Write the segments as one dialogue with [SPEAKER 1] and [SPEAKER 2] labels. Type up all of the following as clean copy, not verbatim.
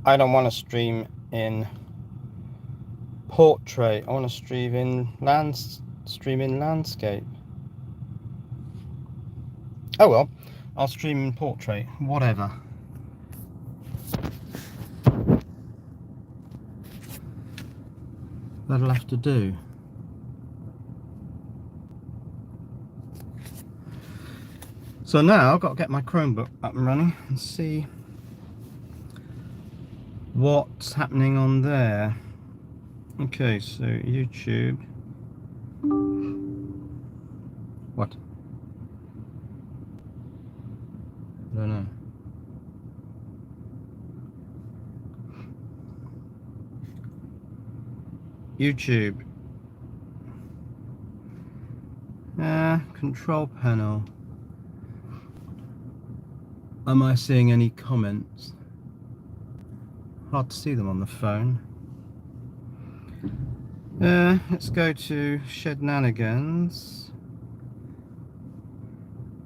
[SPEAKER 1] I don't want to stream in portrait. I want to stream in landscape. Oh well, I'll stream in portrait. Whatever. That'll have to do. So now I've got to get my Chromebook up and running and see what's happening on there. Okay, so YouTube. What? I don't know. YouTube. Control panel. Am I seeing any comments? Hard to see them on the phone. Let's go to Shenanigans.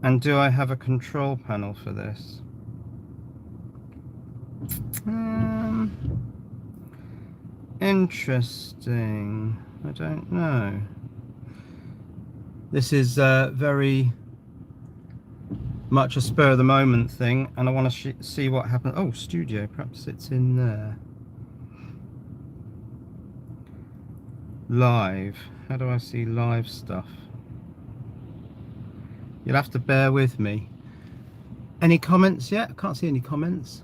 [SPEAKER 1] And do I have a control panel for this? Interesting. I don't know. This is very much a spur of the moment thing, and I want to see what happens. Oh, studio, perhaps it's in there. Live. How do I see live stuff? You'll have to bear with me. Any comments yet? I can't see any comments.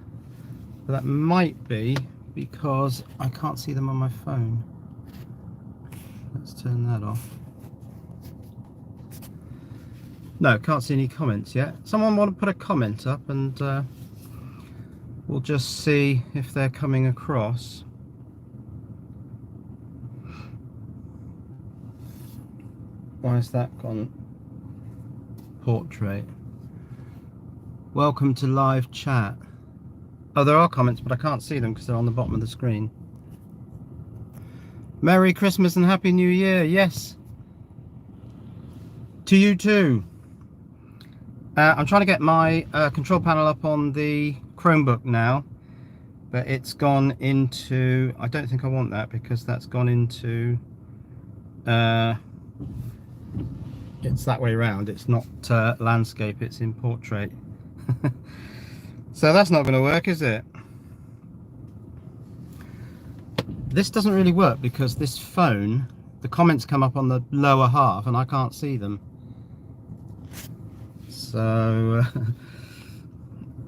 [SPEAKER 1] But that might be because I can't see them on my phone. Let's turn that off. No, can't see any comments yet. Someone want to put a comment up and we'll just see if they're coming across. Why has that gone portrait? Welcome to live chat. Oh, there are comments, but I can't see them because they're on the bottom of the screen. Merry Christmas and Happy New Year. Yes. To you too. I'm trying to get my control panel up on the Chromebook now, but it's gone into, I don't think I want that because that's gone into, it's that way around. It's not landscape, it's in portrait. So that's not going to work, is it? This doesn't really work because this phone, the comments come up on the lower half and I can't see them. So,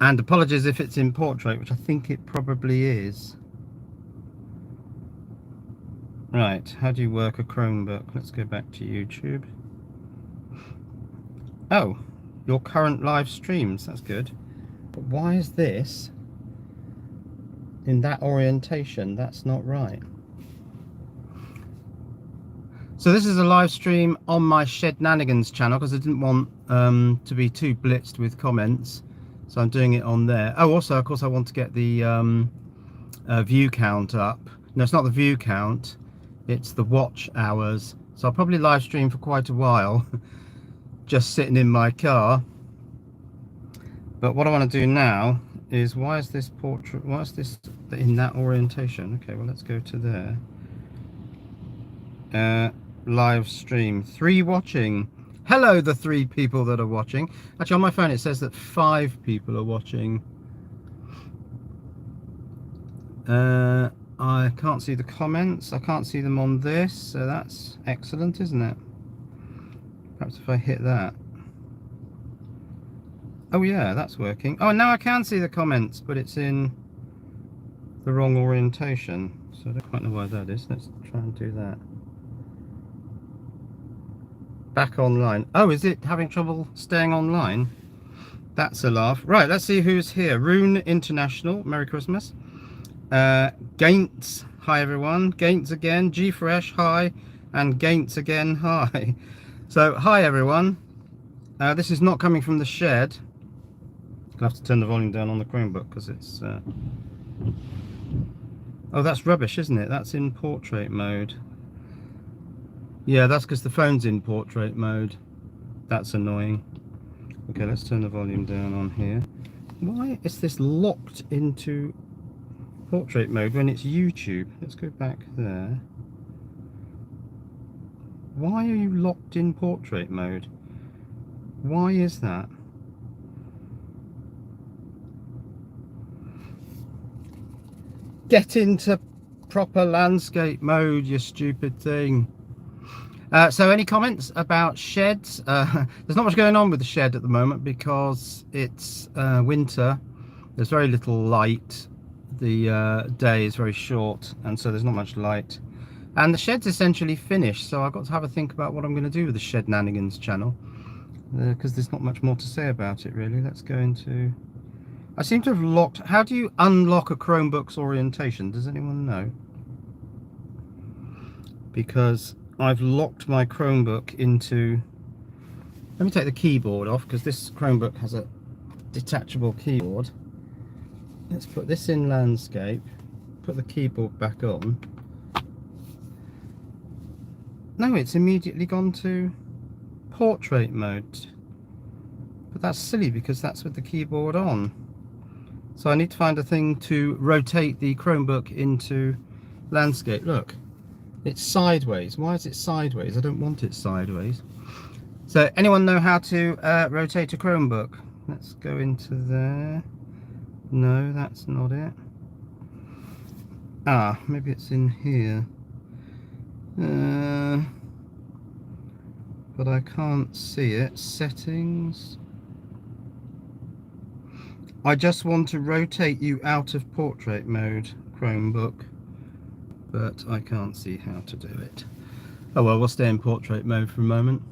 [SPEAKER 1] and apologies if it's in portrait, which I think it probably is. Right, how do you work a Chromebook? Let's go back to YouTube. Oh, your current live streams, that's good. But why is this in that orientation? That's not right. So this is a live stream on my Shenanigans channel because I didn't want to be too blitzed with comments, so I'm doing it on there. Oh, also of course I want to get the view count up. No, it's not the view count, it's the watch hours. So I'll probably live stream for quite a while just sitting in my car. But what I want to do now is, why is this portrait, why is this in that orientation? Okay, well let's go to there. Live stream, 3 watching. Hello, the 3 people that are watching. Actually on my phone it says that 5 people are watching. I can't see the comments, I can't see them on this, so that's excellent, isn't it? Perhaps if I hit that. Oh yeah, that's working. Oh, now I can see the comments, but it's in the wrong orientation, so I don't quite know why that is. Let's try and do that. Back online. Oh, is it having trouble staying online? That's a laugh. Right, let's see who's here. Rune International, Merry Christmas. Gaints, hi everyone. Gaints again. G Fresh, hi. And Gaints again, hi. So, hi everyone. This is not coming from the shed. I'll have to turn the volume down on the Chromebook because it's... Oh, that's rubbish, isn't it? That's in portrait mode. Yeah, that's because the phone's in portrait mode. That's annoying. Okay, let's turn the volume down on here. Why is this locked into portrait mode when it's YouTube? Let's go back there. Why are you locked in portrait mode? Why is that? Get into proper landscape mode, you stupid thing. So any comments about sheds? There's not much going on with the shed at the moment because it's winter. There's very little light. The day is very short, and so there's not much light. And the shed's essentially finished, so I've got to have a think about what I'm going to do with the Shednanigans channel, because there's not much more to say about it really. Let's go into... I seem to have locked... How do you unlock a Chromebook's orientation? Does anyone know? Because I've locked my Chromebook into... Let me take the keyboard off, because this Chromebook has a detachable keyboard. Let's put this in landscape, put the keyboard back on. No, it's immediately gone to portrait mode. But that's silly because that's with the keyboard on. So I need to find a thing to rotate the Chromebook into landscape. Look, it's sideways. Why is it sideways? I don't want it sideways. So anyone know how to rotate a Chromebook? Let's go into there. No, that's not it. Ah, maybe it's in here. But I can't see it. Settings. I just want to rotate you out of portrait mode, Chromebook, but I can't see how to do it. Oh well, we'll stay in portrait mode for a moment.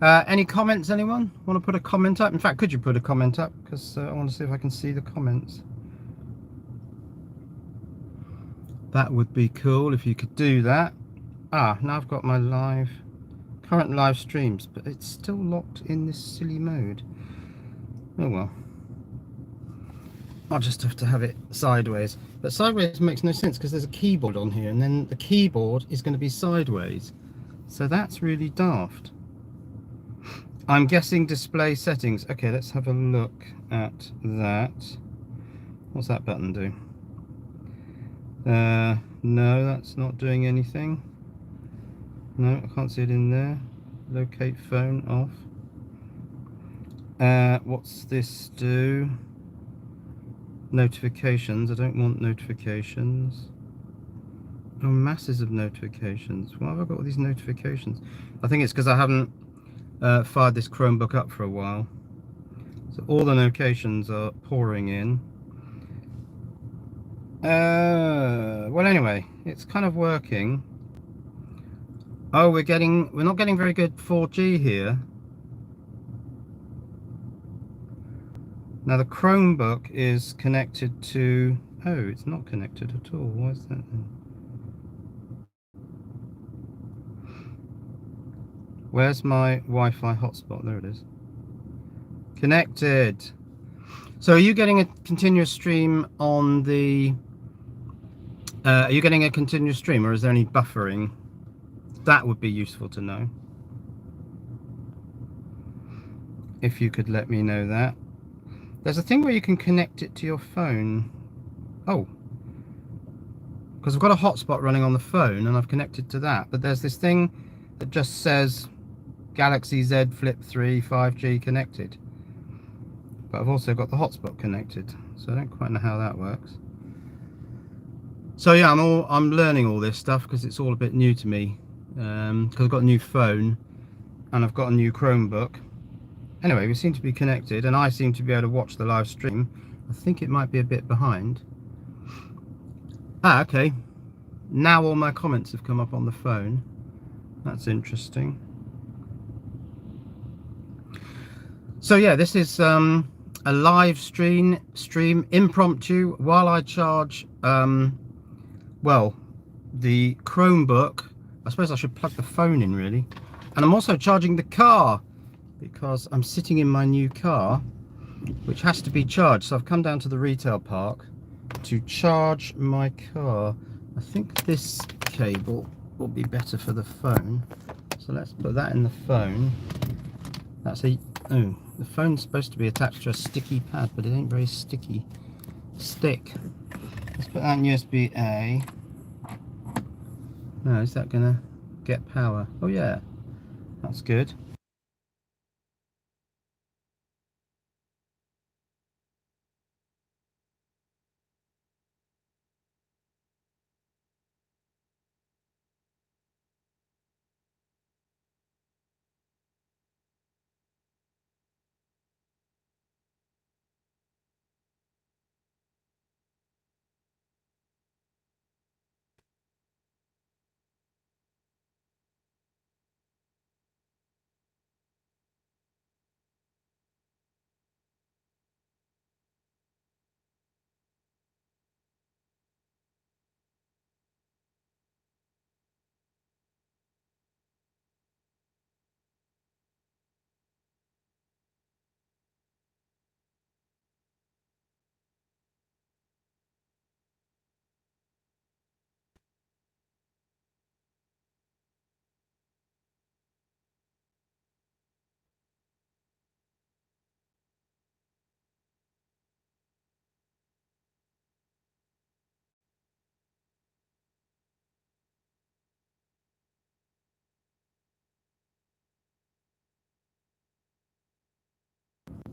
[SPEAKER 1] Any comments, anyone? Want to put a comment up? In fact, could you put a comment up? Because I want to see if I can see the comments. That would be cool if you could do that. Ah, now I've got my current live streams, but it's still locked in this silly mode. Oh well. I'll just have to have it sideways. But sideways makes no sense because there's a keyboard on here, and then the keyboard is going to be sideways. So that's really daft. I'm guessing display settings. Okay, let's have a look at that. What's that button do? No, that's not doing anything. No, I can't see it in there. Locate phone off. What's this do? Notifications. I don't want notifications. Oh, masses of notifications. Why have I got all these notifications? I think it's because I haven't fired this Chromebook up for a while. So all the notifications are pouring in. Well, anyway, it's kind of working. Oh, we're not getting very good 4G here. Now the Chromebook is connected to... Oh, it's not connected at all. Why is that then? Where's my Wi-Fi hotspot? There it is. Connected. So are you getting a continuous stream on the... are you getting a continuous stream, or is there any buffering? That would be useful to know. If you could let me know that. There's a thing where you can connect it to your phone. Oh. Because I've got a hotspot running on the phone and I've connected to that. But there's this thing that just says Galaxy Z Flip 3 5G connected. But I've also got the hotspot connected. So I don't quite know how that works. So yeah, I'm learning all this stuff because it's all a bit new to me. Because I've got a new phone and I've got a new Chromebook. Anyway, we seem to be connected and I seem to be able to watch the live stream. I think it might be a bit behind. Ah, okay. Now all my comments have come up on the phone. That's interesting. So yeah, this is a live stream impromptu while I charge well, the Chromebook. I suppose I should plug the phone in really. And I'm also charging the car because I'm sitting in my new car, which has to be charged. So I've come down to the retail park to charge my car. I think this cable will be better for the phone. So let's put that in the phone. That's a... Oh, the phone's supposed to be attached to a sticky pad, but it ain't very sticky. Stick. Let's put that in USB-A. No, is that gonna get power? Oh yeah, that's good.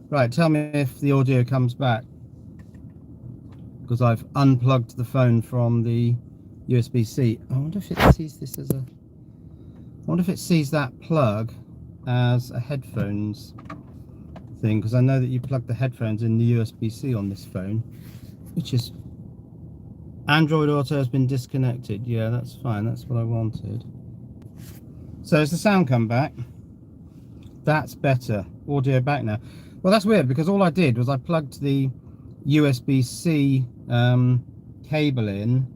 [SPEAKER 1] Right, tell me if the audio comes back, because I've unplugged the phone from the USB-C. I wonder if it sees this as a... I wonder if it sees that plug as a headphones thing, because I know that you plug the headphones in the USB-C on this phone, which is... Android Auto has been disconnected. Yeah, that's fine. That's what I wanted. So has the sound come back? That's better. Audio back now. Well, that's weird, because all I did was I plugged the USB-C cable in,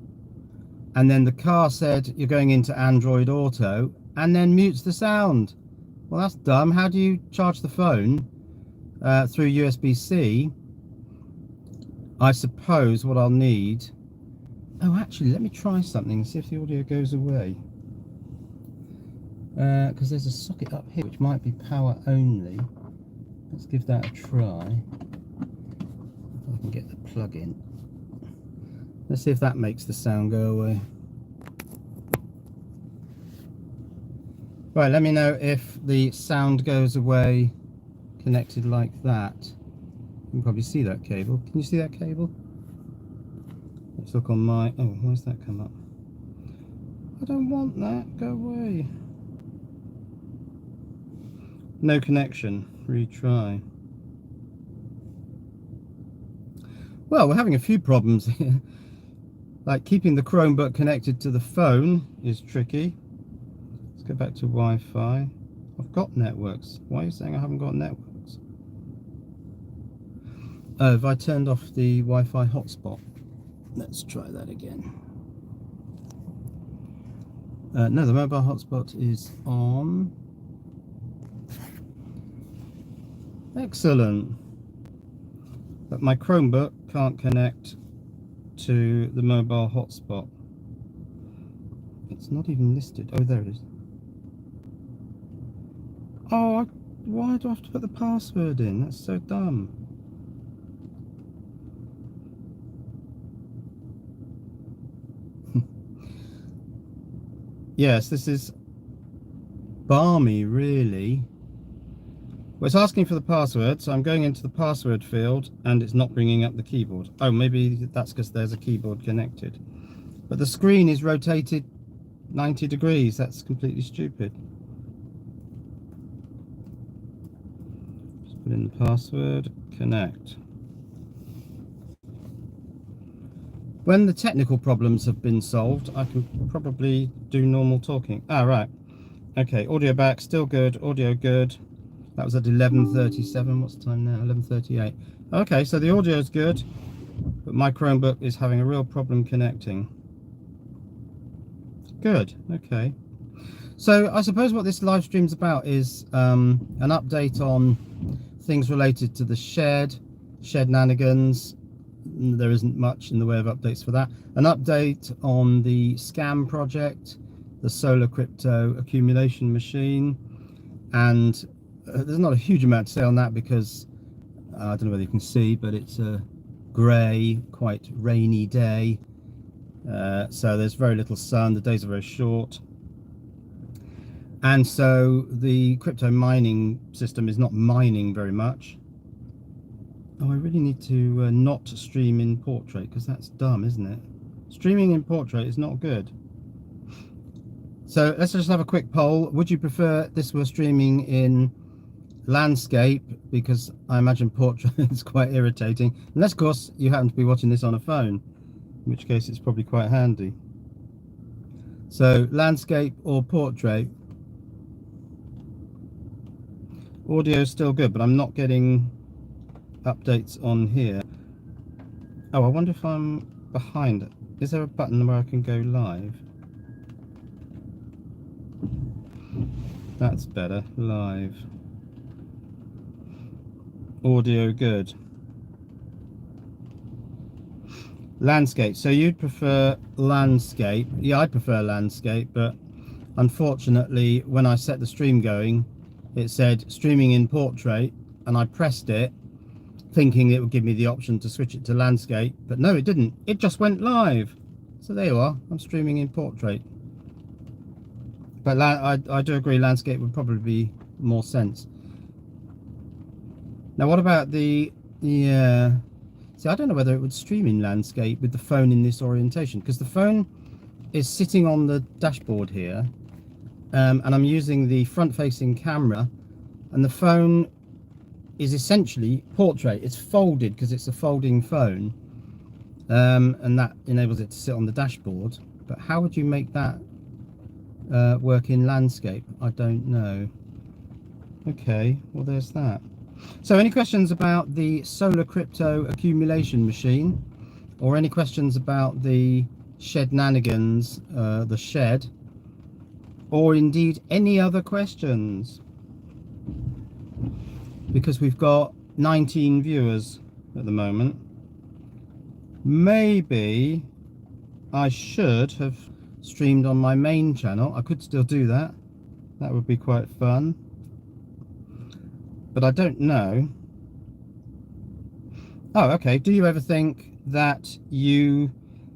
[SPEAKER 1] and then the car said you're going into Android Auto, and then mutes the sound. Well, that's dumb. How do you charge the phone through USB-C? I suppose what I'll need... Oh, actually, let me try something and see if the audio goes away. Because there's a socket up here which might be power only. Let's give that a try. If I can get the plug in. Let's see if that makes the sound go away. Right, let me know if the sound goes away connected like that. You can probably see that cable. Can you see that cable? Let's look on my... Oh, where's that come up? I don't want that. Go away. No connection. Retry. Well, we're having a few problems here. Like keeping the Chromebook connected to the phone is tricky. Let's go back to Wi-Fi. I've got networks. Why are you saying I haven't got networks? Oh, have I turned off the Wi-Fi hotspot? Let's try that again. No, the mobile hotspot is on. Excellent. But my Chromebook can't connect to the mobile hotspot. It's not even listed. Oh, there it is. Oh, why do I have to put the password in? That's so dumb. Yes, this is balmy, really. Well, it's asking for the password, so I'm going into the password field and it's not bringing up the keyboard. Oh, maybe that's because there's a keyboard connected. But the screen is rotated 90 degrees. That's completely stupid. Just put in the password, connect. When the technical problems have been solved, I can probably do normal talking. Ah, right. Okay, audio back, still good, audio good. That was at 11:37. What's the time now? 11:38. Okay, so the audio is good, but my Chromebook is having a real problem connecting. Good. Okay. So I suppose what this live stream's about is an update on things related to the shed nanigans. There isn't much in the way of updates for that. An update on the scam project, the solar crypto accumulation machine, and there's not a huge amount to say on that because I don't know whether you can see, but it's grey, quite rainy day. So there's very little sun, the days are very short. And so the crypto mining system is not mining very much. Oh, I really need to not stream in portrait, because that's dumb, isn't it? Streaming in portrait is not good. So let's just have a quick poll. Would you prefer this were streaming in landscape? Because I imagine portrait is quite irritating. Unless, of course, you happen to be watching this on a phone, in which case it's probably quite handy. So landscape or portrait. Audio is still good, but I'm not getting updates on here. Oh, I wonder if I'm behind it. Is there a button where I can go live? That's better. Live. Audio good. Landscape. So you'd prefer landscape. Yeah, I prefer landscape, but unfortunately when I set the stream going, it said streaming in portrait, and I pressed it thinking it would give me the option to switch it to landscape, but no, it didn't. It just went live. So there you are. I'm streaming in portrait. But I do agree landscape would probably be more sense. Now what about the, yeah, see, I don't know whether it would stream in landscape with the phone in this orientation, because the phone is sitting on the dashboard here, and I'm using the front facing camera, and the phone is essentially portrait. It's folded because it's a folding phone, and that enables it to sit on the dashboard. But how would you make that work in landscape? I don't know. Okay, well there's that. So any questions about the solar crypto accumulation machine, or any questions about the Shednanigans, the shed, or indeed any other questions? Because we've got 19 viewers at the moment. Maybe I should have streamed on my main channel. I could still do that. That would be quite fun. But I don't know. Oh, okay. Do you ever think that you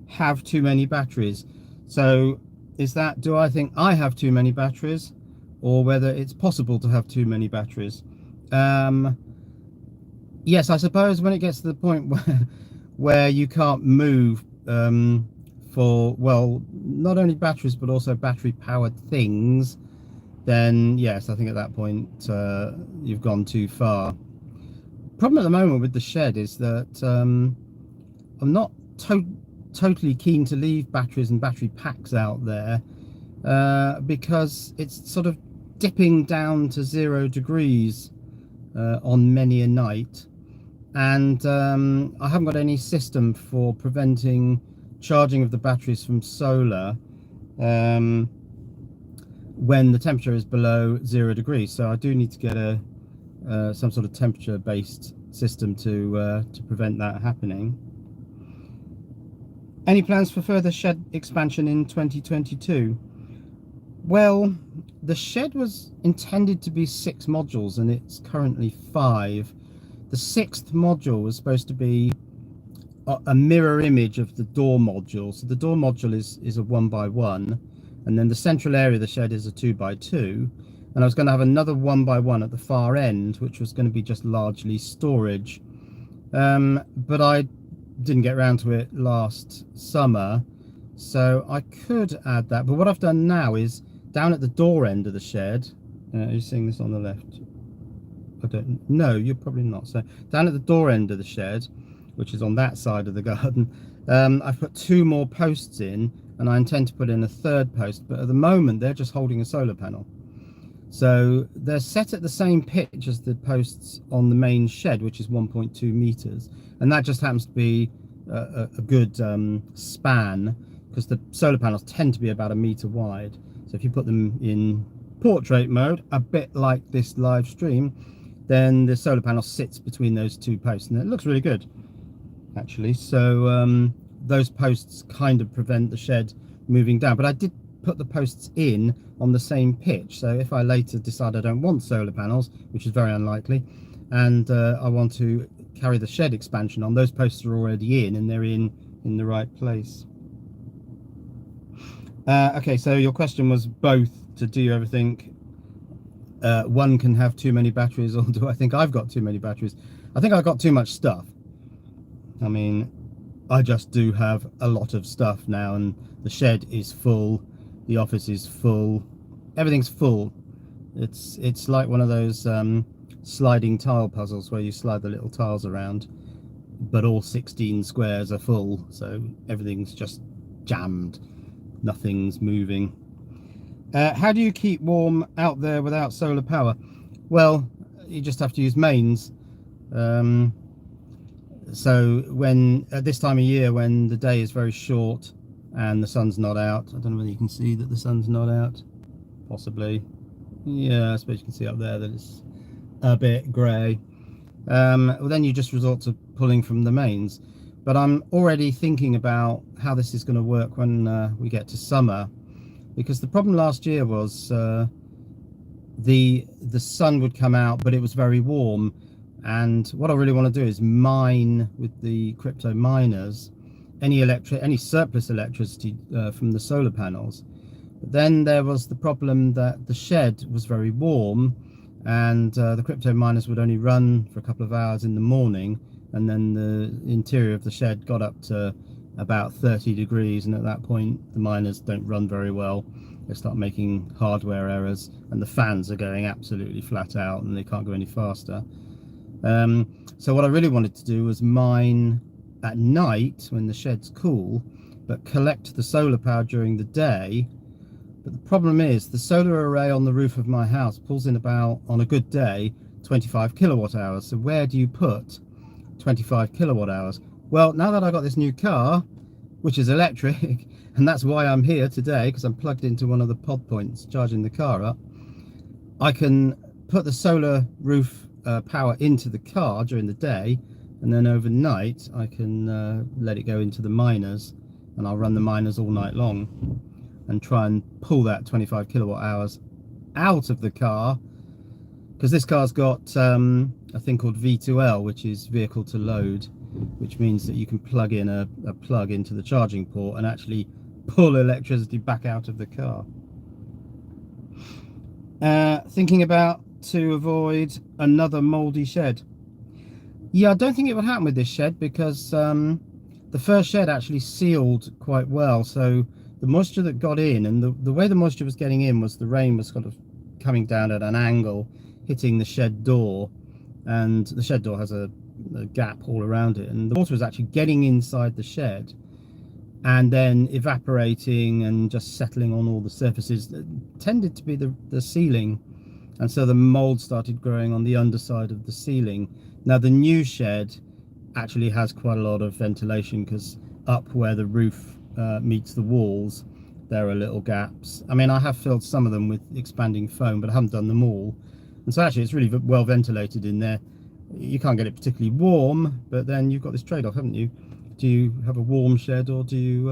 [SPEAKER 1] have too many batteries? So is that, do I think I have too many batteries, or whether it's possible to have too many batteries? Yes, I suppose when it gets to the point where you can't move for, well, not only batteries but also battery powered things, then yes, I think at that point you've gone too far. Problem at the moment with the shed is that I'm not totally keen to leave batteries and battery packs out there, because it's sort of dipping down to 0 degrees on many a night, and I haven't got any system for preventing charging of the batteries from solar when the temperature is below 0 degrees. So I do need to get a some sort of temperature based system to prevent that happening. Any plans for further shed expansion in 2022? Well, the shed was intended to be 6 modules and it's currently 5. The 6th module was supposed to be a mirror image of the door module. So the door module is a 1x1, and then the central area of the shed is a 2x2. And I was going to have another 1x1 at the far end, which was going to be just largely storage. But I didn't get around to it last summer, so I could add that. But what I've done now is down at the door end of the shed, are you seeing this on the left? I don't know, you're probably not. So down at the door end of the shed, which is on that side of the garden, I've put 2 more posts in, and I intend to put in a 3rd post, but at the moment they're just holding a solar panel. So they're set at the same pitch as the posts on the main shed, which is 1.2 meters, and that just happens to be a good span, because the solar panels tend to be about 1 meter wide. So if you put them in portrait mode, a bit like this live stream, then the solar panel sits between those 2 posts, and it looks really good actually. So those posts kind of prevent the shed moving down, but I did put the posts in on the same pitch, so if I later decide I don't want solar panels, which is very unlikely, and I want to carry the shed expansion on, those posts are already in, and they're in the right place. Okay, so your question was both to do everything. One can have too many batteries, or do I think I've got too many batteries? I think I've got too much stuff. I mean, I just do have a lot of stuff now, and the shed is full, the office is full, everything's full. It's like one of those sliding tile puzzles where you slide the little tiles around, but all 16 squares are full, so everything's just jammed, nothing's moving. How do you keep warm out there without solar power? Well, you just have to use mains. So when at this time of year, when the day is very short and the sun's not out, I don't know whether you can see that the sun's not out, possibly. Yeah, I suppose you can see up there that it's a bit grey. Well, then you just resort to pulling from the mains. But I'm already thinking about how this is going to work when we get to summer, because the problem last year was the sun would come out, but it was very warm. And what I really want to do is mine with the crypto miners any surplus electricity from the solar panels. But then there was the problem that the shed was very warm, and the crypto miners would only run for a couple of hours in the morning, and then the interior of the shed got up to about 30 degrees, and at that point the miners don't run very well. They start making hardware errors, and the fans are going absolutely flat out, and they can't go any faster. So what I really wanted to do was mine at night when the shed's cool, but collect the solar power during the day. But the problem is the solar array on the roof of my house pulls in about, on a good day, 25 kilowatt hours. So where do you put 25 kilowatt hours? Well, now that I got this new car, which is electric, and that's why I'm here today, because I'm plugged into one of the pod points charging the car up, I can put the solar roof power into the car during the day, and then overnight I can let it go into the miners, and I'll run the miners all night long and try and pull that 25 kilowatt hours out of the car, because this car's got a thing called V2L, which is vehicle to load, which means that you can plug in a plug into the charging port and actually pull electricity back out of the car. Thinking about to avoid another mouldy shed. Yeah, I don't think it would happen with this shed, because the first shed actually sealed quite well, so the moisture that got in, and the way the moisture was getting in was the rain was kind of coming down at an angle, hitting the shed door, and the shed door has a gap all around it, and the water was actually getting inside the shed and then evaporating and just settling on all the surfaces that tended to be the ceiling. And so the mold started growing on the underside of the ceiling. Now the new shed actually has quite a lot of ventilation, because up where the roof meets the walls, there are little gaps. I mean, I have filled some of them with expanding foam, but I haven't done them all. And so actually it's really well ventilated in there. You can't get it particularly warm, but then you've got this trade-off, haven't you? Do you have a warm shed, or do you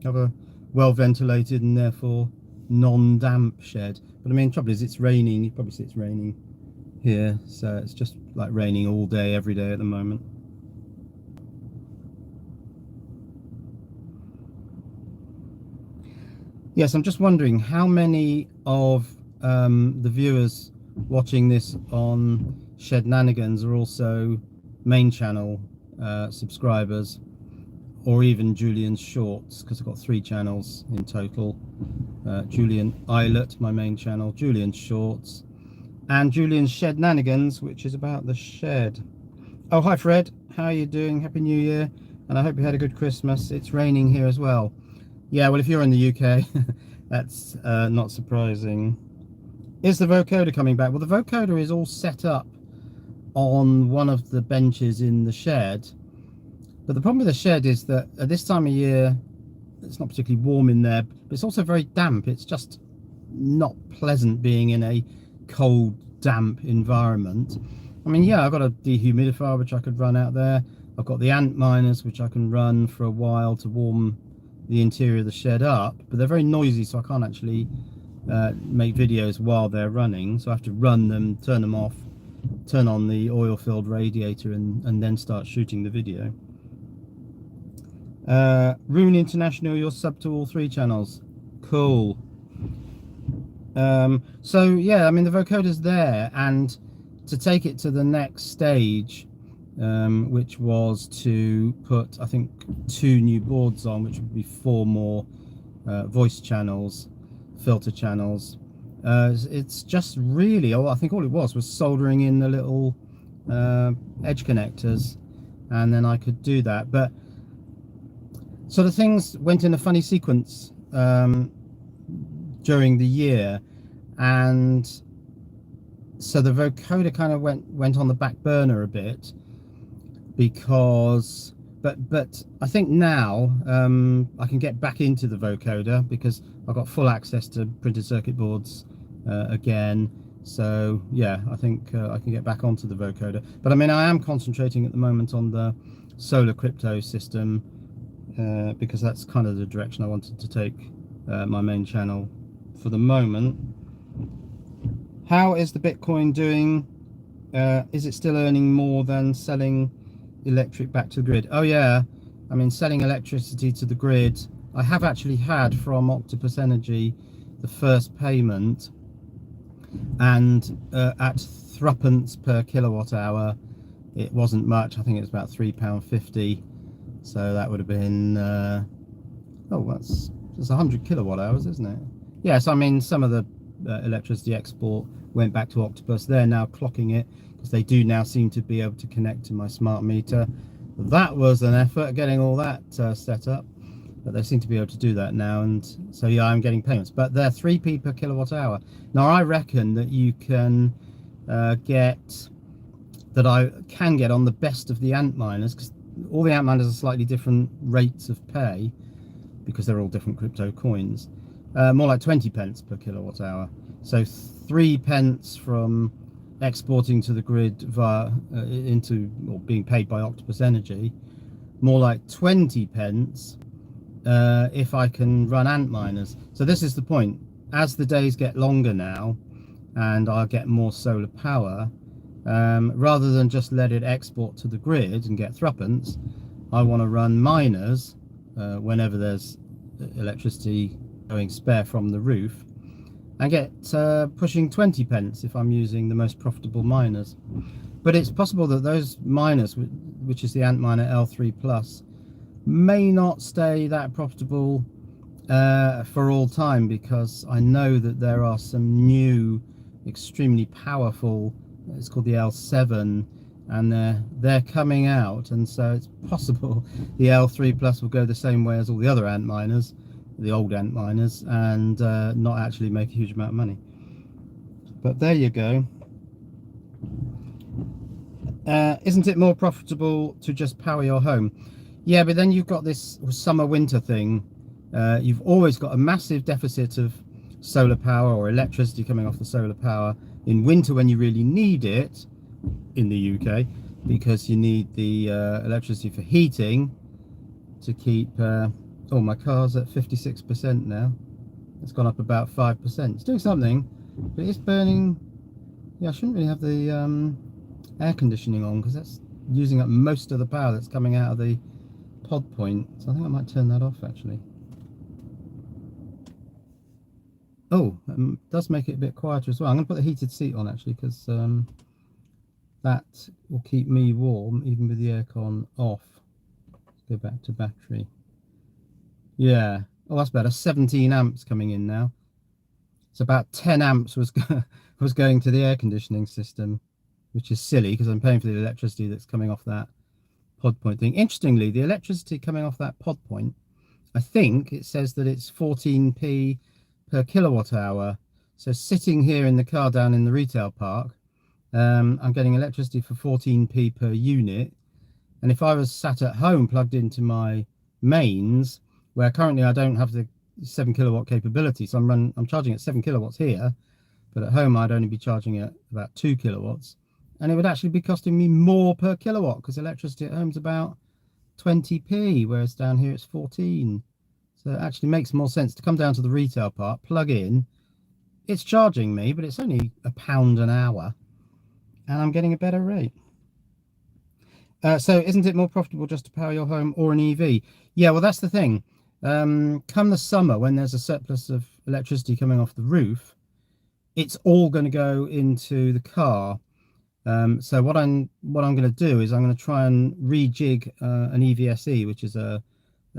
[SPEAKER 1] have a well ventilated and therefore non-damp shed? But I mean, the trouble is it's raining. You probably see it's raining here, so it's just like raining all day every day at the moment. Yes, I'm just wondering how many of the viewers watching this on Shednanigans are also main channel subscribers, or even Julian's Shorts, because I've got 3 channels in total. Julian Eilert, my main channel, Julian's Shorts, and Julian's Shednanigans, which is about the shed. Oh, hi Fred, how are you doing? Happy New Year, and I hope you had a good Christmas. It's raining here as well. Yeah, well, if you're in the UK, that's not surprising. Is the vocoder coming back? Well, the vocoder is all set up on one of the benches in the shed. But the problem with the shed is that at this time of year, it's not particularly warm in there, but it's also very damp. It's just not pleasant being in a cold, damp environment. I mean, yeah, I've got a dehumidifier, which I could run out there. I've got the ant miners, which I can run for a while to warm the interior of the shed up, but they're very noisy, so I can't actually make videos while they're running. So I have to run them, turn them off, turn on the oil-filled radiator and then start shooting the video. Rune International, you're sub to all 3 channels. Cool. So yeah, I mean the vocoder's there, and to take it to the next stage, which was to put, I think, 2 new boards on, which would be 4 more voice channels, filter channels. It's just really, I think all it was soldering in the little edge connectors, and then I could do that. But sort of things went in a funny sequence during the year, and so the vocoder kind of went on the back burner a bit, because but I think now I can get back into the vocoder because I've got full access to printed circuit boards again. So yeah, I think I can get back onto the vocoder. But I mean, I am concentrating at the moment on the solar crypto system, because that's kind of the direction I wanted to take my main channel for the moment. How is the Bitcoin doing? Is it still earning more than selling electric back to the grid? Oh yeah, I mean, selling electricity to the grid, I have actually had from Octopus Energy the first payment, and at threepence per kilowatt hour, it wasn't much. I think it was about £3.50. So that would have been oh, that's 100 kilowatt hours, isn't it? Yes, I mean, some of the electricity export went back to Octopus. They're now clocking it because they do now seem to be able to connect to my smart meter. That was an effort getting all that set up, but they seem to be able to do that now, and so yeah, I'm getting payments, but they're 3p per kilowatt hour. Now I reckon that you can get, that I can get on the best of the ant miners, because all the ant miners are slightly different rates of pay because they're all different crypto coins. More like 20 pence per kilowatt hour. So 3 pence from exporting to the grid via into, or being paid by Octopus Energy. More like 20 pence if I can run ant miners. So this is the point. As the days get longer now, and I'll get more solar power, rather than just let it export to the grid and get threepence, I want to run miners whenever there's electricity going spare from the roof, and get pushing 20 pence if I'm using the most profitable miners. But it's possible that those miners, which is the Antminer L3 Plus, may not stay that profitable for all time, because I know that there are some new extremely powerful, it's called the L7, and they're coming out, and so it's possible the L3 Plus will go the same way as all the other ant miners, the old ant miners, and not actually make a huge amount of money. But there you go. Isn't it more profitable to just power your home? Yeah, but then you've got this summer winter thing. You've always got a massive deficit of solar power or electricity coming off the solar power in winter when you really need it in the UK, because you need the electricity for heating to keep oh, my car's at 56% now. It's gone up about 5%. It's doing something, but it's burning. Yeah, I shouldn't really have the air conditioning on, because that's using up most of the power that's coming out of the pod point. So I think I might turn that off actually. Oh, does make it a bit quieter as well. I'm going to put the heated seat on actually, because that will keep me warm even with the aircon off. Let's go back to battery. Yeah, oh, that's better. 17 amps coming in now. It's about 10 amps was going to the air conditioning system, which is silly because I'm paying for the electricity that's coming off that pod point thing. Interestingly, the electricity coming off that pod point, I think it says that it's 14p per kilowatt hour. So sitting here in the car down in the retail park, I'm getting electricity for 14p per unit. And if I was sat at home plugged into my mains, where currently I don't have the 7 kilowatt capability, so I'm charging at 7 kilowatts here, but at home I'd only be charging at about 2 kilowatts, and it would actually be costing me more per kilowatt, because electricity at home is about 20p, whereas down here it's 14. So it actually makes more sense to come down to the retail park, plug in, it's charging me, but it's only £1 an hour, and I'm getting a better rate. So isn't it more profitable just to power your home or an EV? Yeah, well, that's the thing. Come the summer, when there's a surplus of electricity coming off the roof, it's all going to go into the car. So what I'm going to do is I'm going to try and rejig an EVSE, which is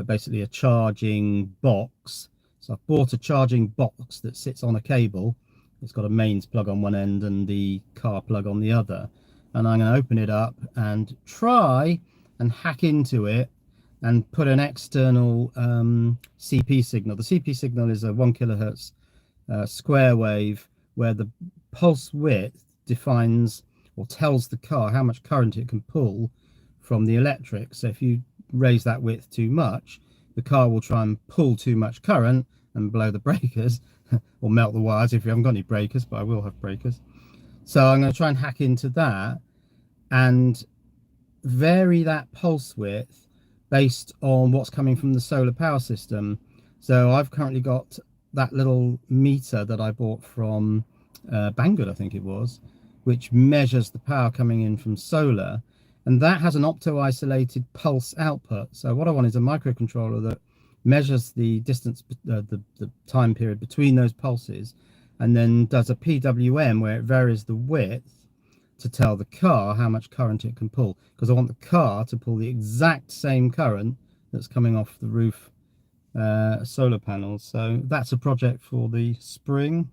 [SPEAKER 1] basically a charging box. So I've bought a charging box that sits on a cable. It's got a mains plug on one end and the car plug on the other. And I'm going to open it up and try and hack into it and put an external CP signal. The CP signal is a 1 kilohertz square wave, where the pulse width defines or tells the car how much current it can pull from the electric. So if you raise that width too much, the car will try and pull too much current and blow the breakers or melt the wires if you haven't got any breakers, but I will have breakers. So I'm going to try and hack into that and vary that pulse width based on what's coming from the solar power system. So I've currently got that little meter that I bought from Banggood, I think it was, which measures the power coming in from solar, and that has an opto-isolated pulse output. So what I want is a microcontroller that measures the distance, the time period between those pulses, and then does a PWM where it varies the width to tell the car how much current it can pull, because I want the car to pull the exact same current that's coming off the roof solar panels. So that's a project for the spring.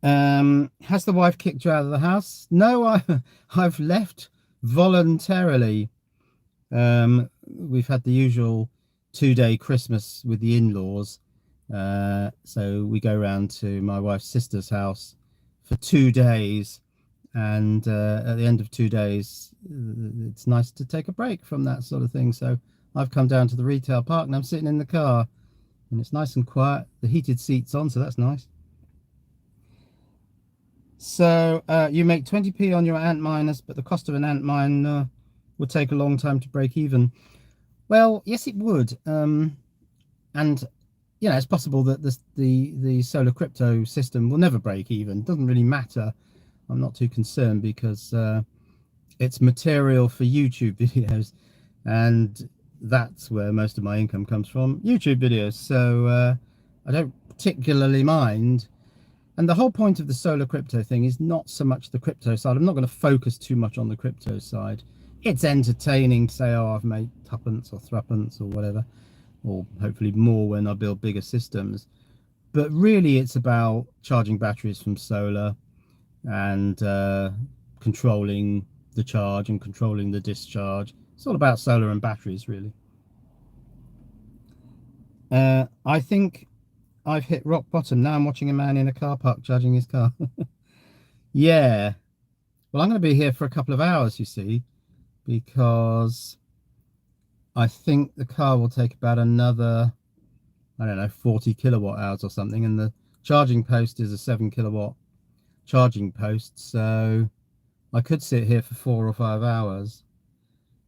[SPEAKER 1] Has the wife kicked you out of the house? No, I've left voluntarily. We've had the usual 2-day Christmas with the in-laws, so we go round to my wife's sister's house for 2 days, and at the end of 2 days it's nice to take a break from that sort of thing. So I've come down to the retail park and I'm sitting in the car and it's nice and quiet. The heated seats on, so that's nice. So you make 20p on your ant miners, but the cost of an ant mine would take a long time to break even. Well, yes, it would. And you know, it's possible that the solar crypto system will never break even. Doesn't really matter. I'm not too concerned, because it's material for YouTube videos, and that's where most of my income comes from, YouTube videos. So I don't particularly mind. And the whole point of the solar crypto thing is not so much the crypto side. I'm not going to focus too much on the crypto side. It's entertaining to say, oh, I've made tuppence or threepence or whatever, or hopefully more when I build bigger systems. But really it's about charging batteries from solar and controlling the charge and controlling the discharge. It's all about solar and batteries, really. I think I've hit rock bottom. Now I'm watching a man in a car park charging his car. Yeah. Well, I'm going to be here for a couple of hours, you see, because I think the car will take about another, I don't know, 40 kilowatt hours or something. And the charging post is a 7 kilowatt charging post. So I could sit here for 4 or 5 hours.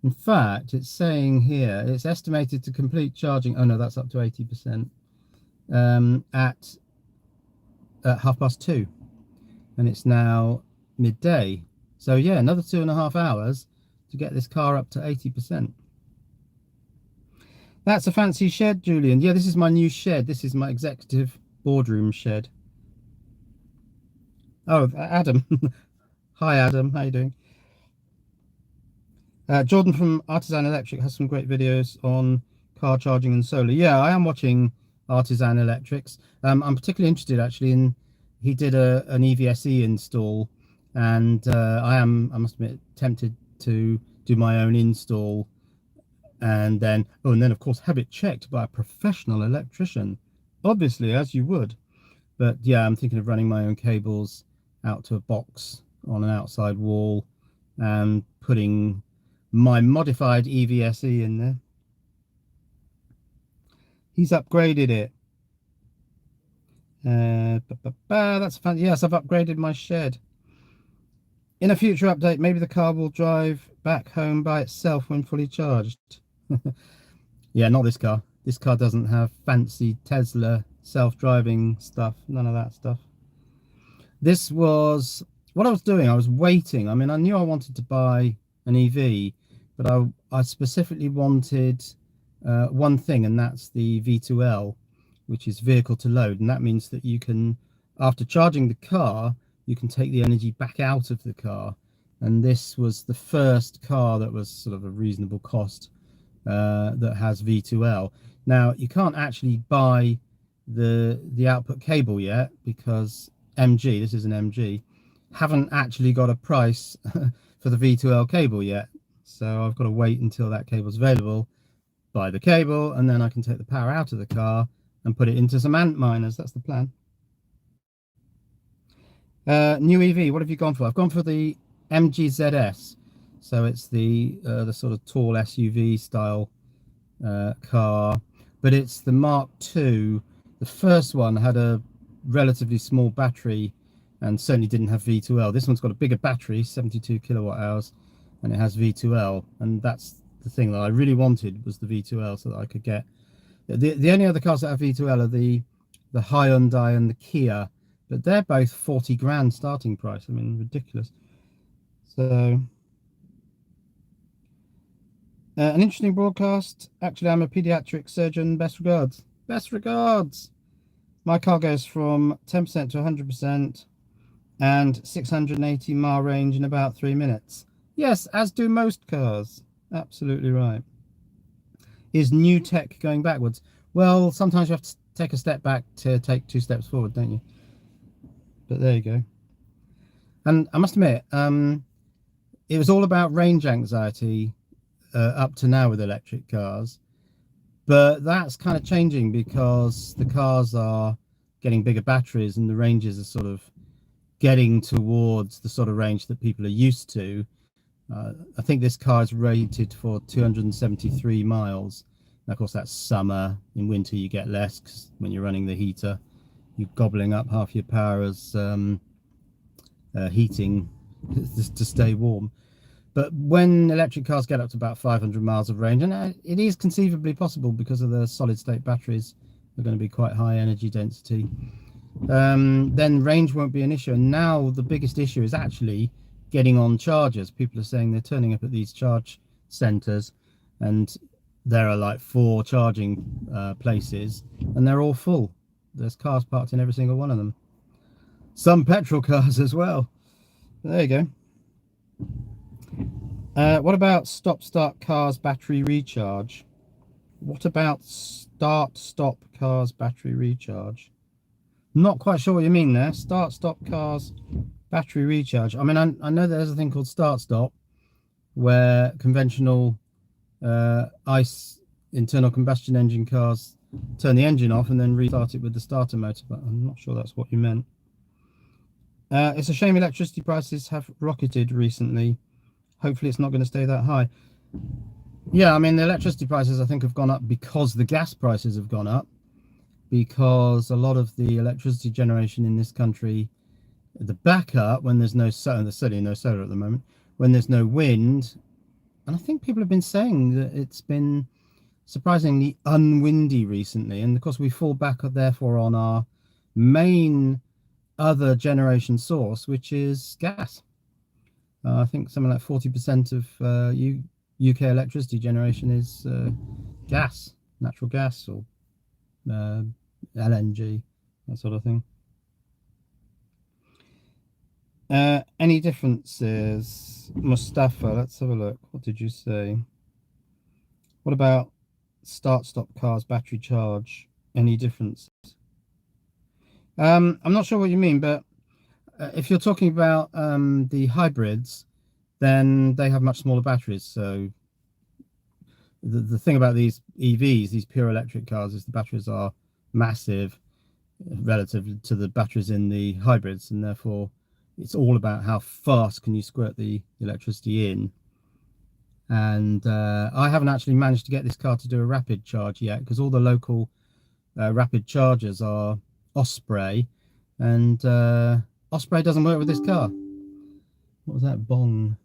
[SPEAKER 1] In fact, it's saying here, it's estimated to complete charging. Oh no, that's up to 80%. At 2:30, and it's now midday. So yeah, another 2.5 hours to get this car up to 80%. That's a fancy shed, Julian. Yeah, this is my new shed. This is my executive boardroom shed. Oh, Adam. Hi Adam, how you doing? Jordan from Artisan Electric has some great videos on car charging and solar. Yeah, I am watching Artisan Electrics. I'm particularly interested actually in, he did an EVSE install, and I must admit, tempted to do my own install, and then of course have it checked by a professional electrician, obviously, as you would. But yeah, I'm thinking of running my own cables out to a box on an outside wall and putting my modified EVSE in there. He's upgraded it. That's fun. Yes, I've upgraded my shed. In a future update, maybe the car will drive back home by itself when fully charged. Yeah, not this car. This car doesn't have fancy Tesla self-driving stuff. None of that stuff. This was what I was doing, I was waiting. I mean, I knew I wanted to buy an EV, but I specifically wanted one thing, and that's the V2L, which is vehicle to load. And that means that you can, after charging the car, you can take the energy back out of the car. And this was the first car that was sort of a reasonable cost that has V2L. Now, you can't actually buy the output cable yet because MG, this is an MG, haven't actually got a price for the V2L cable yet. So I've got to wait until that cable's available, buy the cable, and then I can take the power out of the car and put it into some ant miners. That's the plan. New EV, what have you gone for? I've gone for the MG ZS. So it's the sort of tall SUV style car, but it's the Mark II. The first one had a relatively small battery and certainly didn't have V2L. This one's got a bigger battery, 72 kilowatt hours, and it has V2L. And that's the thing that I really wanted, was the V2L, so that I could get the only other cars that have V2L are the Hyundai and the Kia, but they're both 40 grand starting price. I mean, ridiculous. So an interesting broadcast. Actually, I'm a pediatric surgeon. Best regards. Best regards. My car goes from 10% to 100% and 680 mile range in about 3 minutes. Yes, as do most cars. Absolutely right. Is new tech going backwards? Well, sometimes you have to take a step back to take 2 steps forward, don't you? But there you go. And I must admit, it was all about range anxiety up to now with electric cars, but that's kind of changing because the cars are getting bigger batteries and the ranges are sort of getting towards the sort of range that people are used to. I think this car is rated for 273 miles. And of course, that's summer. In winter, you get less, because when you're running the heater, you're gobbling up half your power as heating to stay warm. But when electric cars get up to about 500 miles of range, and it is conceivably possible because of the solid state batteries, are going to be quite high energy density, then range won't be an issue. And now the biggest issue is actually getting on chargers. People are saying they're turning up at these charge centers and there are like 4 charging places and they're all full. There's cars parked in every single one of them. Some petrol cars as well. There you go. What about stop-start cars battery recharge? What about start-stop cars battery recharge? Not quite sure what you mean there. Start-stop cars battery recharge. I mean, I know there's a thing called start-stop, where conventional ICE internal combustion engine cars turn the engine off and then restart it with the starter motor, but I'm not sure that's what you meant. It's a shame electricity prices have rocketed recently. Hopefully it's not going to stay that high. Yeah, I mean, the electricity prices I think have gone up because the gas prices have gone up, because a lot of the electricity generation in this country, the backup, when there's no solar, there's certainly no solar at the moment, when there's no wind, and I think people have been saying that it's been surprisingly unwindy recently, and of course we fall back therefore on our main other generation source, which is gas. I think something like 40% of UK electricity generation is gas, natural gas, or LNG, that sort of thing. Any differences? Mustafa, let's have a look. What did you say? What about start-stop cars battery charge? Any differences? I'm not sure what you mean, but if you're talking about the hybrids, then they have much smaller batteries. So the thing about these EVs, these pure electric cars, is the batteries are massive relative to the batteries in the hybrids, and therefore it's all about how fast can you squirt the electricity in. And I haven't actually managed to get this car to do a rapid charge yet, because all the local rapid chargers are Osprey, and Osprey doesn't work with this car. What was that? Bong?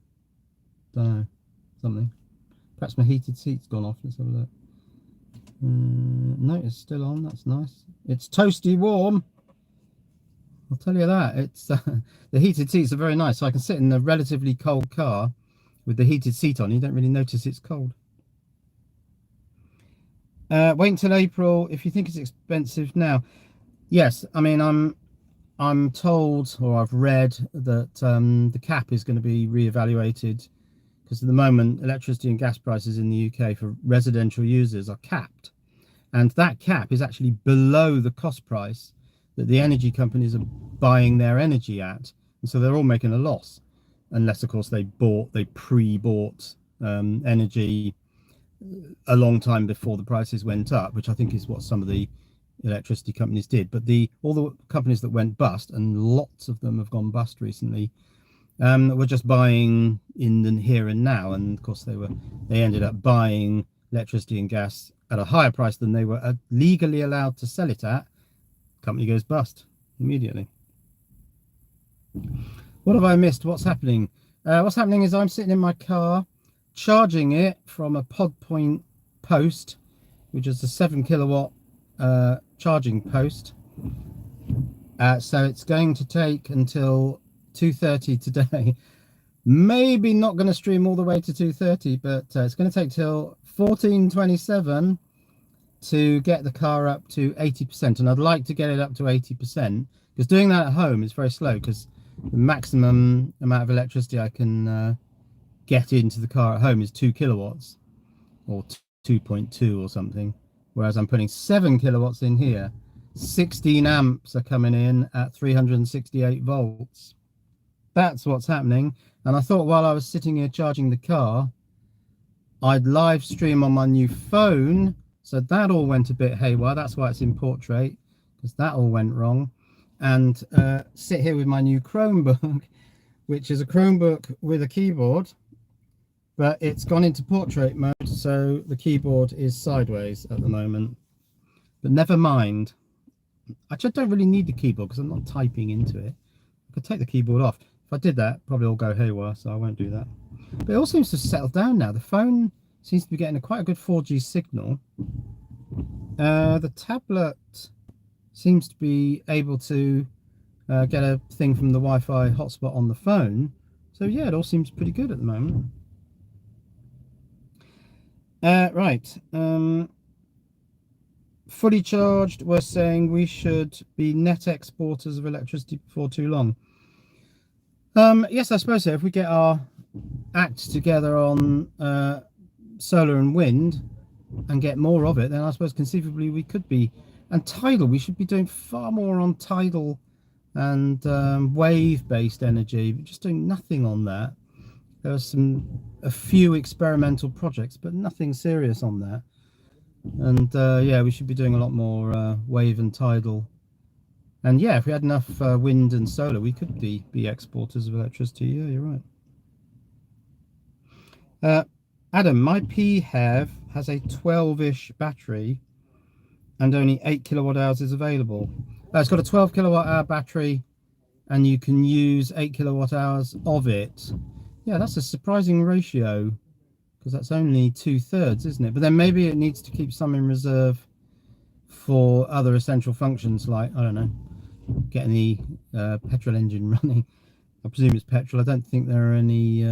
[SPEAKER 1] Don't know. Something. Perhaps my heated seat's gone off. Let's have a look. No, it's still on. That's nice. It's toasty warm. I'll tell you that. It's the heated seats are very nice, so I can sit in a relatively cold car with the heated seat on. You don't really notice it's cold. Wait until April if you think it's expensive now. Yes, I mean I'm told, or I've read, that the cap is going to be re-evaluated, because at the moment electricity and gas prices in the UK for residential users are capped, and that cap is actually below the cost price that the energy companies are buying their energy at, and so they're all making a loss, unless of course they pre-bought energy a long time before the prices went up, which I think is what some of the electricity companies did. But all the companies that went bust, and lots of them have gone bust recently, were just buying in the here and now, and of course they ended up buying electricity and gas at a higher price than they were legally allowed to sell it at. Company goes bust immediately. What have I missed? What's happening? What's happening is I'm sitting in my car charging it from a pod point post, which is a 7 kilowatt charging post. So it's going to take until 2:30 today. Maybe not going to stream all the way to 2:30, but it's going to take till 14:27 to get the car up to 80%, and I'd like to get it up to 80%, because doing that at home is very slow, because the maximum amount of electricity I can get into the car at home is 2 kilowatts or 2.2 or something, whereas I'm putting 7 kilowatts in here. 16 amps are coming in at 368 volts. That's what's happening. And I thought while I was sitting here charging the car, I'd live stream on my new phone, so that all went a bit haywire. That's why it's in portrait, because that all went wrong. And sit here with my new Chromebook, which is a Chromebook with a keyboard, but it's gone into portrait mode, so the keyboard is sideways at the moment. But never mind. I just don't really need the keyboard because I'm not typing into it. I could take the keyboard off. If I did that, probably all go haywire, so I won't do that. But it all seems to have settled down now. The phone seems to be getting quite a good 4G signal. The tablet seems to be able to get a thing from the Wi-Fi hotspot on the phone. So yeah, it all seems pretty good at the moment. Right. Fully charged, we're saying we should be net exporters of electricity before too long. Yes, I suppose so. If we get our act together on solar and wind and get more of it, then I suppose conceivably we could be. And tidal, we should be doing far more on tidal and wave-based energy. We're just doing nothing on that. There are a few experimental projects, but nothing serious on that. And yeah, we should be doing a lot more wave and tidal. And yeah, if we had enough wind and solar, we could be exporters of electricity. Yeah, you're right. Adam, my PHEV has a 12-ish battery and only 8 kilowatt hours is available. It's got a 12 kilowatt hour battery and you can use 8 kilowatt hours of it. Yeah, that's a surprising ratio, because that's only 2/3, isn't it? But then maybe it needs to keep some in reserve for other essential functions, like, I don't know, getting the petrol engine running. I presume it's petrol. I don't think there are any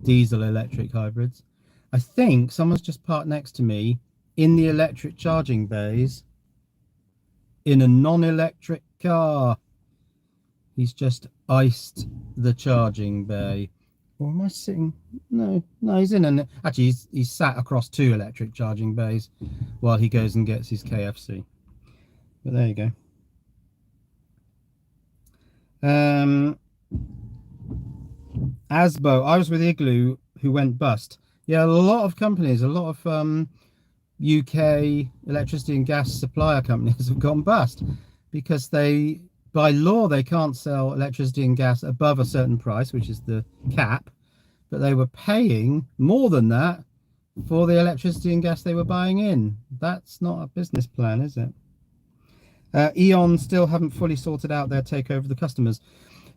[SPEAKER 1] diesel electric hybrids. I think someone's just parked next to me in the electric charging bays in a non-electric car. He's just iced the charging bay. Or am I sitting? No, he's in an. Actually, he's sat across 2 electric charging bays while he goes and gets his KFC. But there you go. Asbo, I was with Igloo, who went bust. Yeah, a lot of companies, a lot of UK electricity and gas supplier companies have gone bust, because by law they can't sell electricity and gas above a certain price, which is the cap, but they were paying more than that for the electricity and gas they were buying in. That's not a business plan, is it? E.ON still haven't fully sorted out their takeover of the customers.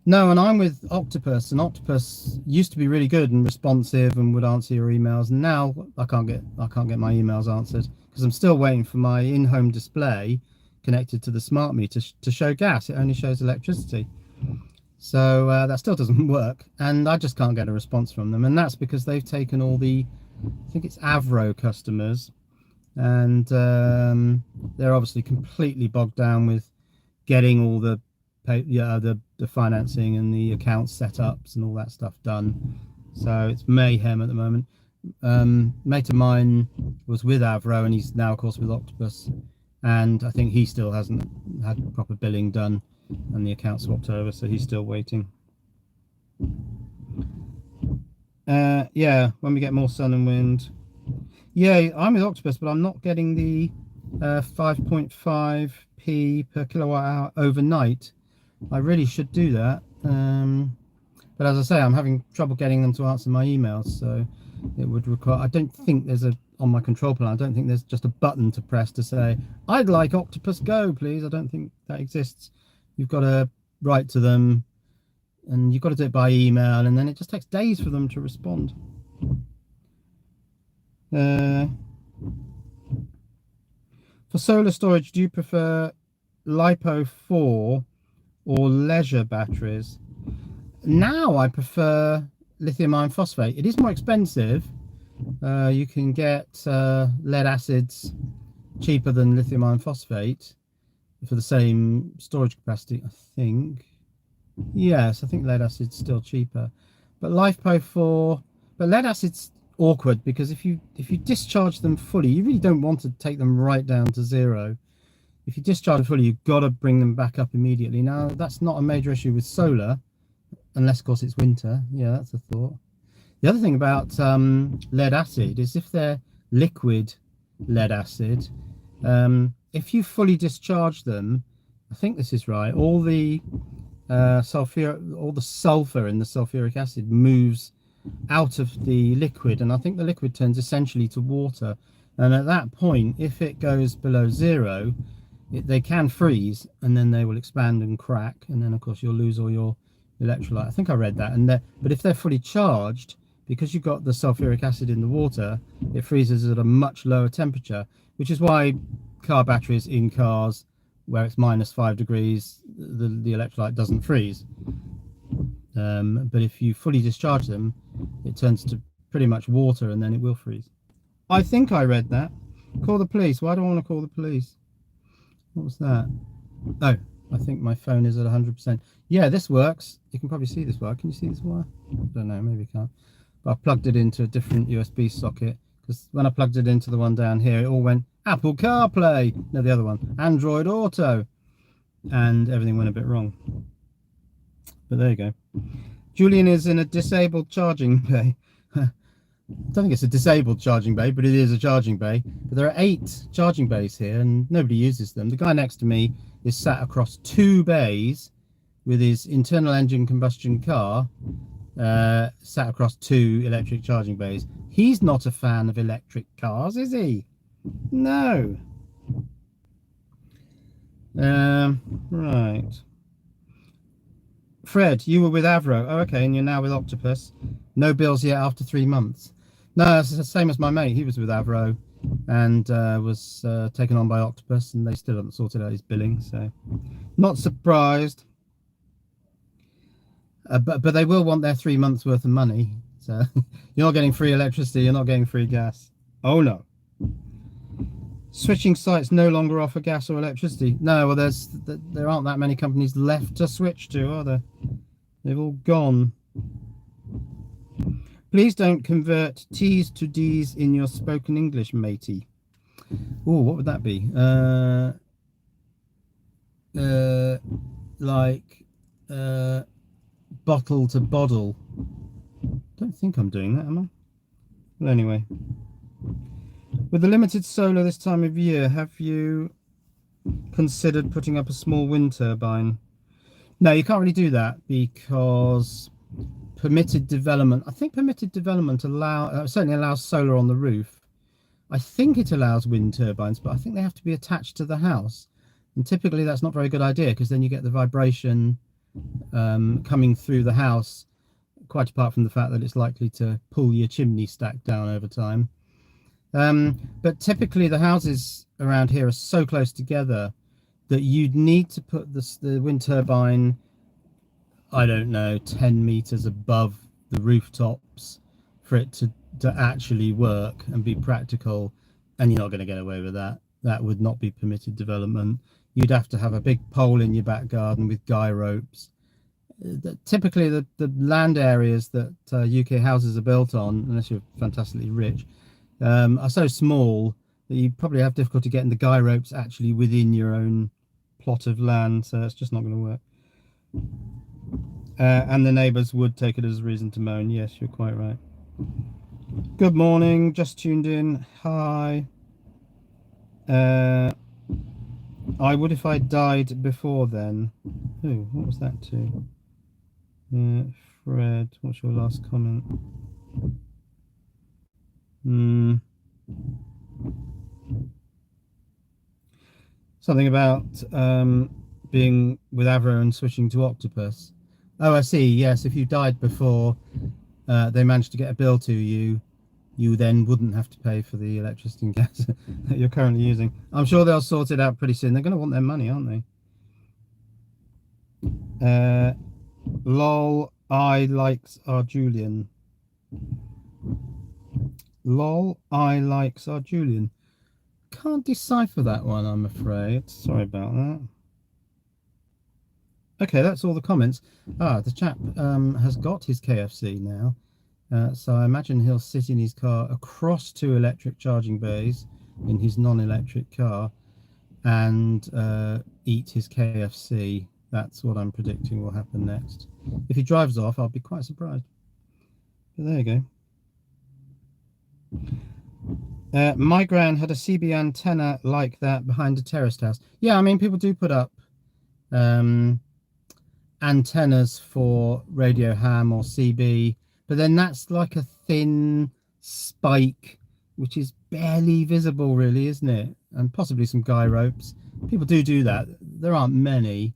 [SPEAKER 1] No, and I'm with Octopus, and Octopus used to be really good and responsive and would answer your emails, and now I can't get my emails answered, because I'm still waiting for my in-home display, connected to the smart meter to show gas. It only shows electricity. So that still doesn't work, and I just can't get a response from them. And that's because they've taken all the, I think it's Avro customers, and they're obviously completely bogged down with getting all the financing and the account setups and all that stuff done. So it's mayhem at the moment. Mate of mine was with Avro, and he's now of course with Octopus, and I think he still hasn't had proper billing done and the account swapped over, so he's still waiting. Yeah, when we get more sun and wind. Yeah, I'm with Octopus, but I'm not getting the 5.5p per kilowatt hour overnight. I really should do that, but as I say, I'm having trouble getting them to answer my emails, so it would require, I don't think there's on my control panel, I don't think there's just a button to press to say, I'd like Octopus Go, please. I don't think that exists. You've got to write to them, and you've got to do it by email, and then it just takes days for them to respond. For solar storage, do you prefer LiPo 4 or leisure batteries? Now I prefer lithium iron phosphate. It is more expensive. You can get lead acids cheaper than lithium iron phosphate for the same storage capacity, I think. Yes, I think lead acid's still cheaper. But LiPo 4, but lead acid's awkward, because if you discharge them fully, you really don't want to take them right down to zero. If you discharge them fully, you've got to bring them back up immediately. Now, that's not a major issue with solar, unless of course it's winter. Yeah, that's a thought. The other thing about lead acid is if they're liquid lead acid, if you fully discharge them, I think this is right, all the sulfur in the sulfuric acid moves out of the liquid, and I think the liquid turns essentially to water, and at that point, if it goes below zero, they can freeze, and then they will expand and crack, and then of course you'll lose all your electrolyte. I think I read that. But if they're fully charged, because you've got the sulfuric acid in the water, it freezes at a much lower temperature, which is why car batteries in cars where it's -5 degrees, the electrolyte doesn't freeze. But if you fully discharge them, it turns to pretty much water, and then it will freeze. I think I read that. Call the police. Why do I want to call the police? What was that? Oh, I think my phone is at 100%. Yeah, this works. You can probably see this wire. Can you see this wire? I don't know, maybe you can't. But I plugged it into a different USB socket, because when I plugged it into the one down here, it all went Apple CarPlay. No, the other one, Android Auto. And everything went a bit wrong. But there you go. Julian is in a disabled charging bay. I don't think it's a disabled charging bay, but it is a charging bay. But there are 8 charging bays here, and nobody uses them. The guy next to me is sat across 2 bays with his internal engine combustion car, sat across 2 electric charging bays. He's not a fan of electric cars, is he? No. Right. Fred, you were with Avro. Oh, okay, and you're now with Octopus. No bills yet after 3 months. No, it's the same as my mate. He was with Avro and was taken on by Octopus, and they still haven't sorted out his billing, so not surprised. But they will want their 3 months worth of money. So you're not getting free electricity, you're not getting free gas. Oh no. Switching sites no longer offer gas or electricity. No, well, there aren't that many companies left to switch to, are there? They've all gone. Please don't convert T's to D's in your spoken English, matey. Oh, what would that be? Like bottle to bottle. Don't think I'm doing that, am I? Well, anyway. With the limited solar this time of year, have you considered putting up a small wind turbine? No, you can't really do that, because permitted development, I think permitted development certainly allows solar on the roof. I think it allows wind turbines, but I think they have to be attached to the house. And typically that's not a very good idea, because then you get the vibration coming through the house, quite apart from the fact that it's likely to pull your chimney stack down over time. But typically the houses around here are so close together that you'd need to put the wind turbine, I don't know, 10 meters above the rooftops for it to actually work and be practical. And you're not going to get away with that. That would not be permitted development. You'd have to have a big pole in your back garden with guy ropes. Typically, the land areas that UK houses are built on, unless you're fantastically rich, are so small that you probably have difficulty getting the guy ropes actually within your own plot of land. So it's just not going to work. And the neighbours would take it as a reason to moan. Yes, you're quite right. Good morning, just tuned in. Hi. I would if I died before then. Who? What was that to? Fred, what's your last comment? Something about being with Avro and switching to Octopus. Oh, I see. Yes, if you died before they managed to get a bill to you, you then wouldn't have to pay for the electricity and gas that you're currently using. I'm sure they'll sort it out pretty soon. They're going to want their money, aren't they? Lol, I likes our Julian. Lol, I likes our Julian. Can't decipher that one, I'm afraid. Sorry about that. Okay, that's all the comments. The chap has got his KFC now. So I imagine he'll sit in his car across 2 electric charging bays in his non-electric car and eat his KFC. That's what I'm predicting will happen next. If he drives off, I'll be quite surprised. But there you go. My gran had a CB antenna like that behind a terraced house. Yeah, I mean, people do put up antennas for radio ham or CB, but then that's like a thin spike which is barely visible, really, isn't it? And possibly some guy ropes. People do that. There aren't many,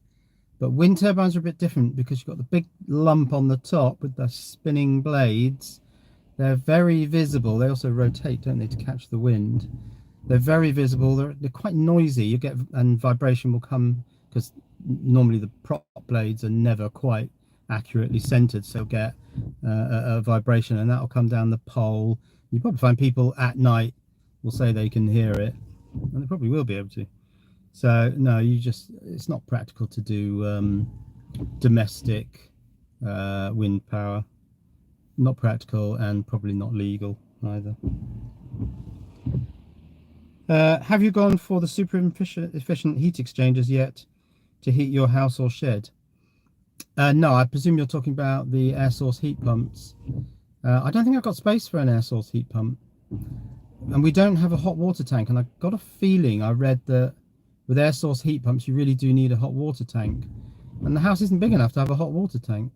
[SPEAKER 1] but wind turbines are a bit different because you've got the big lump on the top with the spinning blades. They're very visible. They also rotate, don't they, to catch the wind. They're very visible. They're quite noisy. You get, and vibration will come because normally the prop blades are never quite accurately centered, so you'll get a vibration, and that'll come down the pole. You probably find people at night will say they can hear it, and they probably will be able to. So no, it's not practical to do domestic wind power. Not practical and probably not legal either. Have you gone for the super efficient heat exchangers yet to heat your house or shed? No, I presume you're talking about the air source heat pumps. I don't think I've got space for an air source heat pump, and we don't have a hot water tank, and I got a feeling, I read that with air source heat pumps you really do need a hot water tank, and the house isn't big enough to have a hot water tank.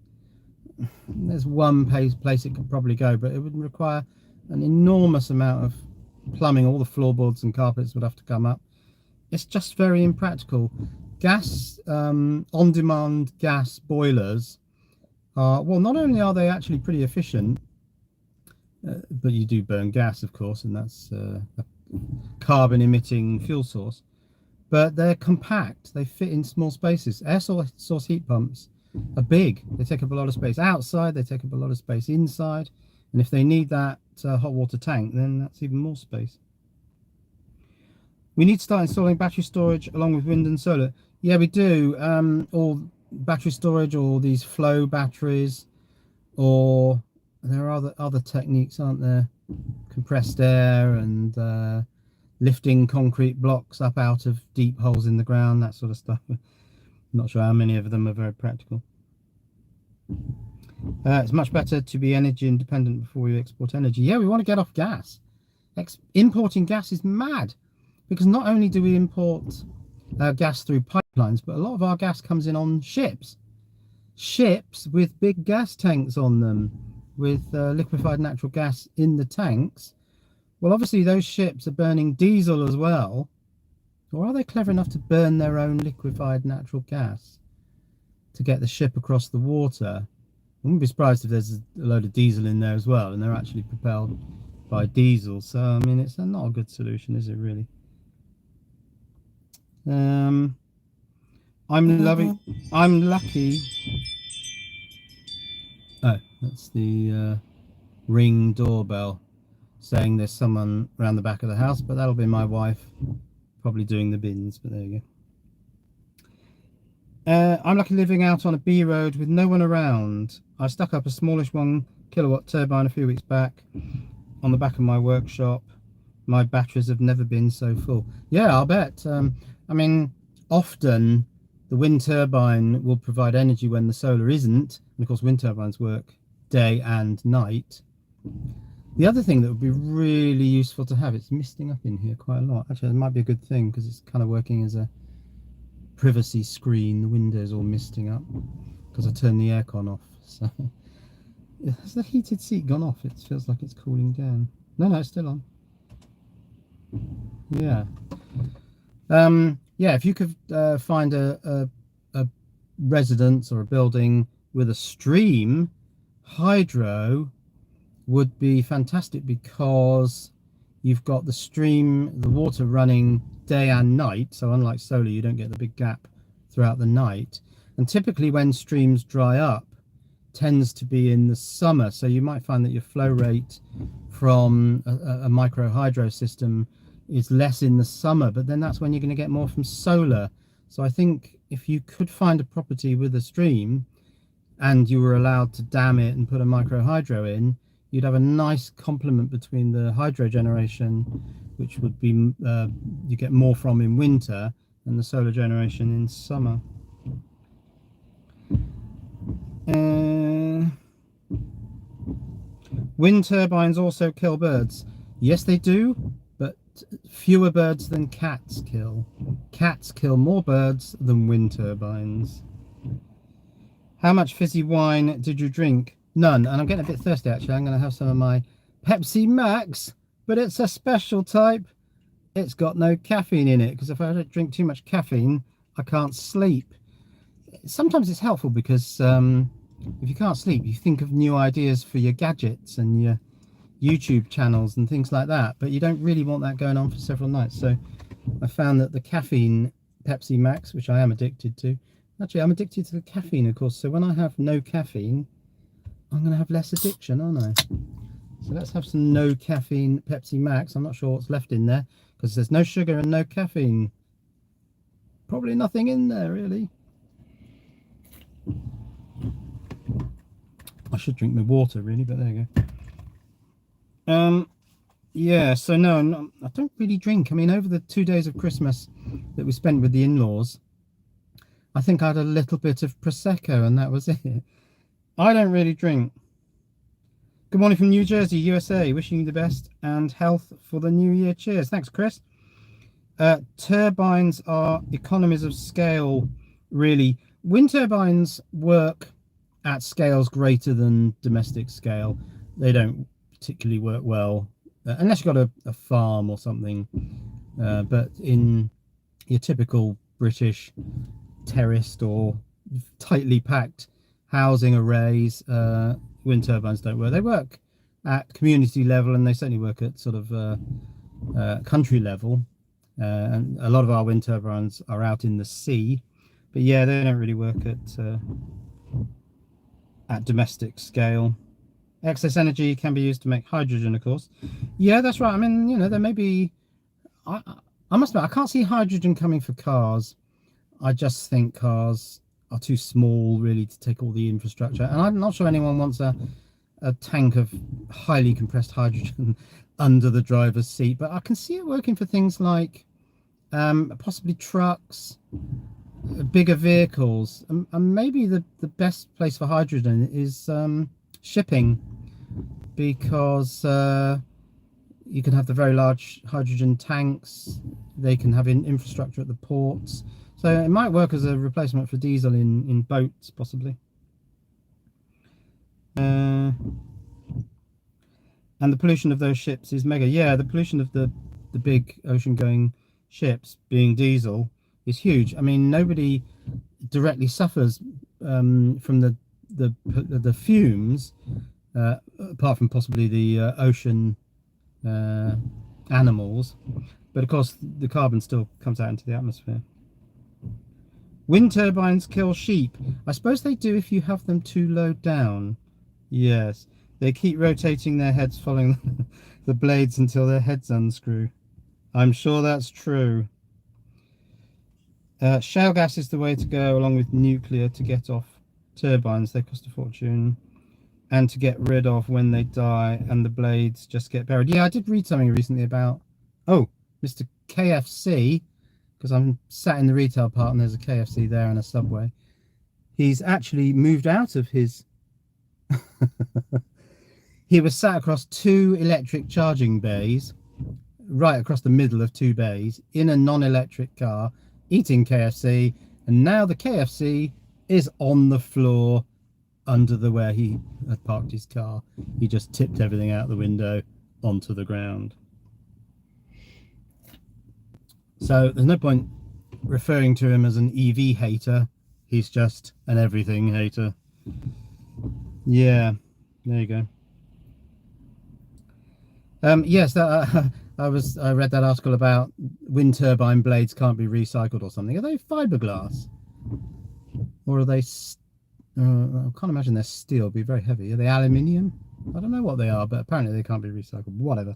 [SPEAKER 1] There's one place it could probably go, but it would require an enormous amount of plumbing. All the floorboards and carpets would have to come up. It's just very impractical. Gas, on-demand gas boilers are, well, not only are they actually pretty efficient, but you do burn gas, of course, and that's a carbon-emitting fuel source, but they're compact. They fit in small spaces. Air source heat pumps are big. They take up a lot of space outside, they take up a lot of space inside, and if they need that hot water tank, then that's even more space. We need to start installing battery storage along with wind and solar. Yeah, we do. Or battery storage, or these flow batteries, or there are other techniques, aren't there? Compressed air and lifting concrete blocks up out of deep holes in the ground, that sort of stuff. I'm not sure how many of them are very practical. It's much better to be energy independent before you export energy. Yeah, we want to get off gas. Importing gas is mad, because not only do we import gas through pipelines, but a lot of our gas comes in on ships with big gas tanks on them with liquefied natural gas in the tanks. Well, obviously those ships are burning diesel as well, or are they clever enough to burn their own liquefied natural gas to get the ship across the water? I wouldn't be surprised if there's a load of diesel in there as well, and they're actually propelled by diesel. So I mean, it's not a good solution, is it really? I'm loving. I'm lucky. Oh, that's the Ring doorbell saying there's someone around the back of the house, but that'll be my wife probably doing the bins. But there you go. I'm lucky living out on a B road with no one around. I stuck up a smallish 1 kilowatt turbine a few weeks back on the back of my workshop. My batteries have never been so full. Yeah, I'll bet. I mean, often the wind turbine will provide energy when the solar isn't, and of course wind turbines work day and night. The other thing that would be really useful to have, it's misting up in here quite a lot. Actually, it might be a good thing because it's kind of working as a privacy screen. The window's all misting up because I turned the aircon off. So has the heated seat gone off? It feels like it's cooling down. No, it's still on. Yeah. Yeah, if you could find a residence or a building with a stream, hydro would be fantastic because you've got the stream, the water running day and night. So unlike solar, you don't get the big gap throughout the night. And typically when streams dry up, tends to be in the summer. So you might find that your flow rate from a micro hydro system is less in the summer, but then that's when you're going to get more from solar. So I think if you could find a property with a stream and you were allowed to dam it and put a micro hydro in, you'd have a nice complement between the hydro generation, which would be you get more from in winter, and the solar generation in summer. Wind turbines also kill birds. Yes, they do, but fewer birds than cats kill. Cats kill more birds than wind turbines. How much fizzy wine did you drink? None, and I'm getting a bit thirsty actually. I'm going to have some of my Pepsi Max, but it's a special type. It's got no caffeine in it, because if I don't drink too much caffeine, I can't sleep. Sometimes it's helpful because if you can't sleep, you think of new ideas for your gadgets and your YouTube channels and things like that, but you don't really want that going on for several nights. So I found that the caffeine Pepsi Max, which I am addicted to, actually I'm addicted to the caffeine, of course, so when I have no caffeine, I'm going to have less addiction, aren't I? So let's have some no caffeine Pepsi Max. I'm not sure what's left in there because there's no sugar and no caffeine. Probably nothing in there really. I should drink my water really, but there you go. Yeah, so no, I don't really drink. I mean, over the 2 days of Christmas that we spent with the in-laws, I think I had a little bit of Prosecco and that was it. I don't really drink. Good morning from New Jersey, USA. Wishing you the best and health for the new year. Cheers. Thanks, Chris. Turbines are economies of scale, really. Wind turbines work at scales greater than domestic scale. They don't particularly work well unless you've got a farm or something. But in your typical British terraced or tightly packed housing arrays, wind turbines don't work. They work at community level, and they certainly work at sort of country level. And a lot of our wind turbines are out in the sea, but yeah, they don't really work at domestic scale. Excess energy can be used to make hydrogen, of course. Yeah, that's right. I mean, you know, there may be. I must admit, I can't see hydrogen coming for cars. I just think cars are too small really to take all the infrastructure, and I'm not sure anyone wants a tank of highly compressed hydrogen under the driver's seat, but I can see it working for things like possibly trucks, bigger vehicles, and maybe the best place for hydrogen is shipping, because you can have the very large hydrogen tanks. They can have infrastructure at the ports. So it might work as a replacement for diesel in boats, possibly. And the pollution of those ships is mega. Yeah, the pollution of the big ocean-going ships being diesel is huge. I mean, nobody directly suffers from the fumes, apart from possibly the ocean animals. But of course, the carbon still comes out into the atmosphere. Wind turbines kill sheep. I suppose they do if you have them too low down. Yes. They keep rotating their heads following the blades until their heads unscrew. I'm sure that's true. Shale gas is the way to go, along with nuclear, to get off turbines. They cost a fortune. And to get rid of when they die and the blades just get buried. Yeah, I did read something recently about, oh, Mr. KFC, because I'm sat in the retail part and there's a KFC there and a Subway. He's actually moved out of his... He was sat across 2 electric charging bays, right across the middle of 2 bays, in a non-electric car, eating KFC, and now the KFC is on the floor under the where he had parked his car. He just tipped everything out the window onto the ground. So there's no point referring to him as an EV hater. He's just an everything hater. Yeah, there you go. Yes, that, I read that article about wind turbine blades can't be recycled or something. Are they fiberglass, or are they? I can't imagine they're steel. It'd be very heavy. Are they aluminium? I don't know what they are, but apparently they can't be recycled. Whatever.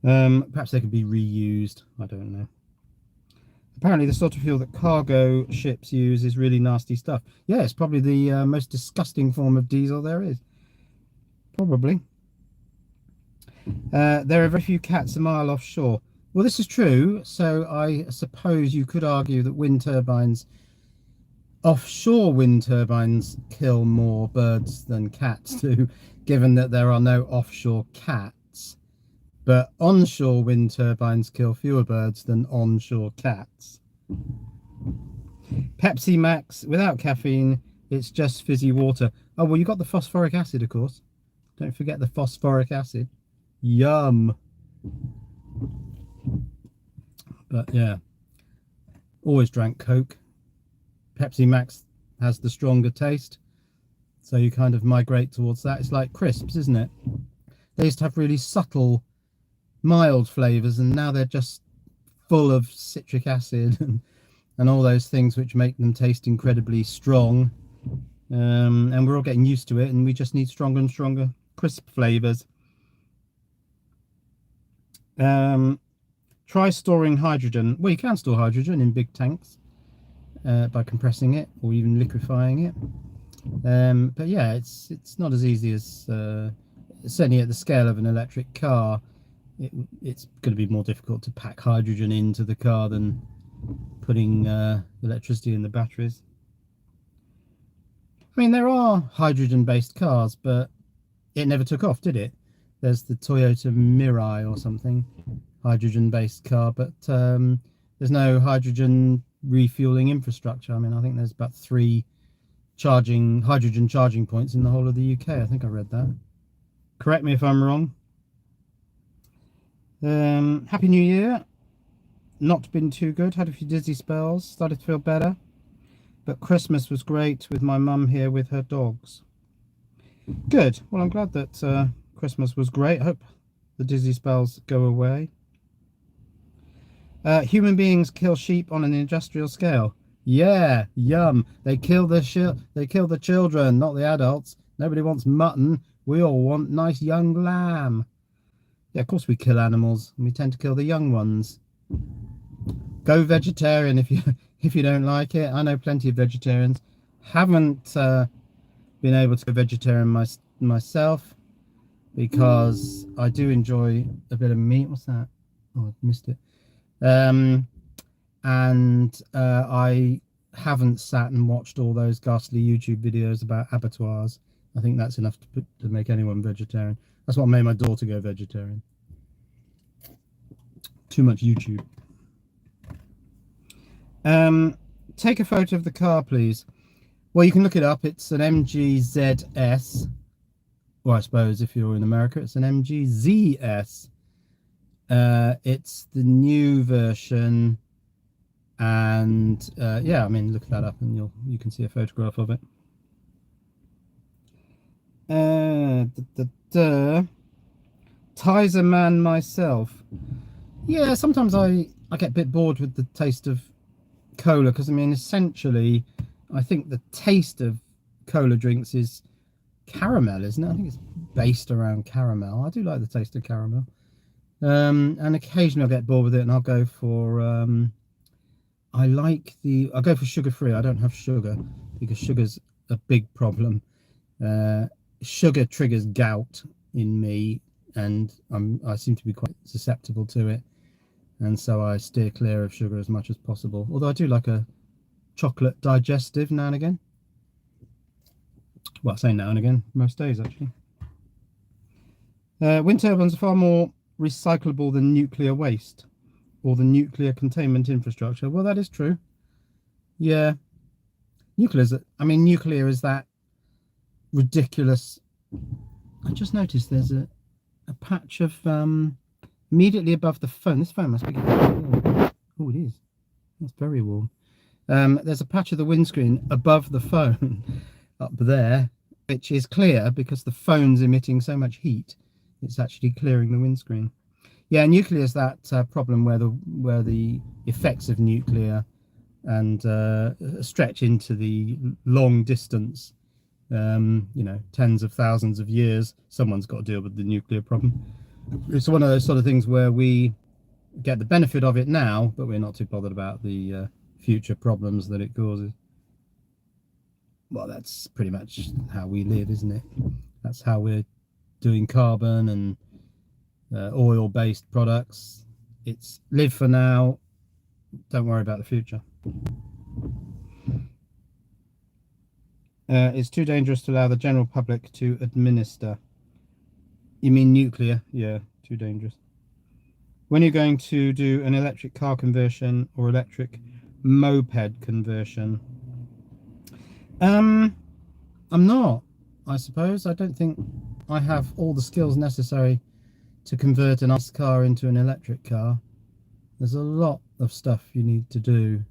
[SPEAKER 1] Perhaps they could be reused. I don't know. Apparently the sort of fuel that cargo ships use is really nasty stuff. Yeah, it's probably the most disgusting form of diesel there is. Probably. There are very few cats a mile offshore. Well, this is true. So I suppose you could argue that wind turbines, offshore wind turbines, kill more birds than cats do, given that there are no offshore cats. But onshore wind turbines kill fewer birds than onshore cats. Pepsi Max, without caffeine, it's just fizzy water. Oh, well, you got the phosphoric acid, of course. Don't forget the phosphoric acid. Yum. But yeah, always drank Coke. Pepsi Max has the stronger taste, so you kind of migrate towards that. It's like crisps, isn't it? They used to have really subtle, mild flavors, and now they're just full of citric acid and all those things which make them taste incredibly strong. And we're all getting used to it, and we just need stronger and stronger crisp flavors. Try storing hydrogen. Well, you can store hydrogen in big tanks by compressing it or even liquefying it. But yeah, it's not as easy as certainly at the scale of an electric car. It's going to be more difficult to pack hydrogen into the car than putting electricity in the batteries. I mean, there are hydrogen-based cars, but it never took off, did it? There's the Toyota Mirai or something, hydrogen-based car, but there's no hydrogen refueling infrastructure. I mean, I think there's about 3 hydrogen charging points in the whole of the UK. I think I read that. Correct me if I'm wrong. Happy New Year. Not been too good. Had a few dizzy spells. Started to feel better. But Christmas was great with my mum here with her dogs. Good. Well, I'm glad that Christmas was great. I hope the dizzy spells go away. Human beings kill sheep on an industrial scale. Yeah, yum. They kill the children, not the adults. Nobody wants mutton. We all want nice young lamb. Yeah, of course we kill animals, and we tend to kill the young ones. Go vegetarian if you don't like it. I know plenty of vegetarians. Haven't been able to go vegetarian myself, because I do enjoy a bit of meat. What's that? Oh, I missed it. And I haven't sat and watched all those ghastly YouTube videos about abattoirs. I think that's enough to make anyone vegetarian. That's what made my daughter go vegetarian. Too much YouTube. Take a photo of the car, please. Well, you can look it up. It's an MG ZS. Well, I suppose if you're in America, it's an MG ZS. It's the new version, and yeah, I mean, look that up and you can see a photograph of it. Tizer man myself. Yeah, sometimes I get a bit bored with the taste of cola, because I mean, essentially, I think the taste of cola drinks is caramel, isn't it? I think it's based around caramel. I do like the taste of caramel. And occasionally I'll get bored with it and I'll go for I'll go for sugar free. I don't have sugar because sugar's a big problem. Sugar triggers gout in me, and I seem to be quite susceptible to it, and so I steer clear of sugar as much as possible. Although I do like a chocolate digestive now and again. Well, I say now and again, most days actually. Wind turbines are far more recyclable than nuclear waste or the nuclear containment infrastructure. Well, that is true. Yeah, nuclear is that ridiculous. I just noticed there's a patch of immediately above the phone. This phone must be getting warm. Oh, it is. That's very warm. There's a patch of the windscreen above the phone up there, which is clear because the phone's emitting so much heat. It's actually clearing the windscreen. Yeah, nuclear is that problem where the effects of nuclear and stretch into the long distance. Tens of thousands of years. Someone's got to deal with the nuclear problem. It's one of those sort of things where we get the benefit of it now, but we're not too bothered about the future problems that it causes. Well, that's pretty much how we live, isn't it? That's how we're doing carbon and oil-based products. It's live for now, don't worry about the future. It's too dangerous to allow the general public to administer. You mean nuclear? Yeah, too dangerous. When you're going to do an electric car conversion or electric moped conversion? I'm not, I suppose. I don't think I have all the skills necessary to convert an ICE car into an electric car. There's a lot of stuff you need to do.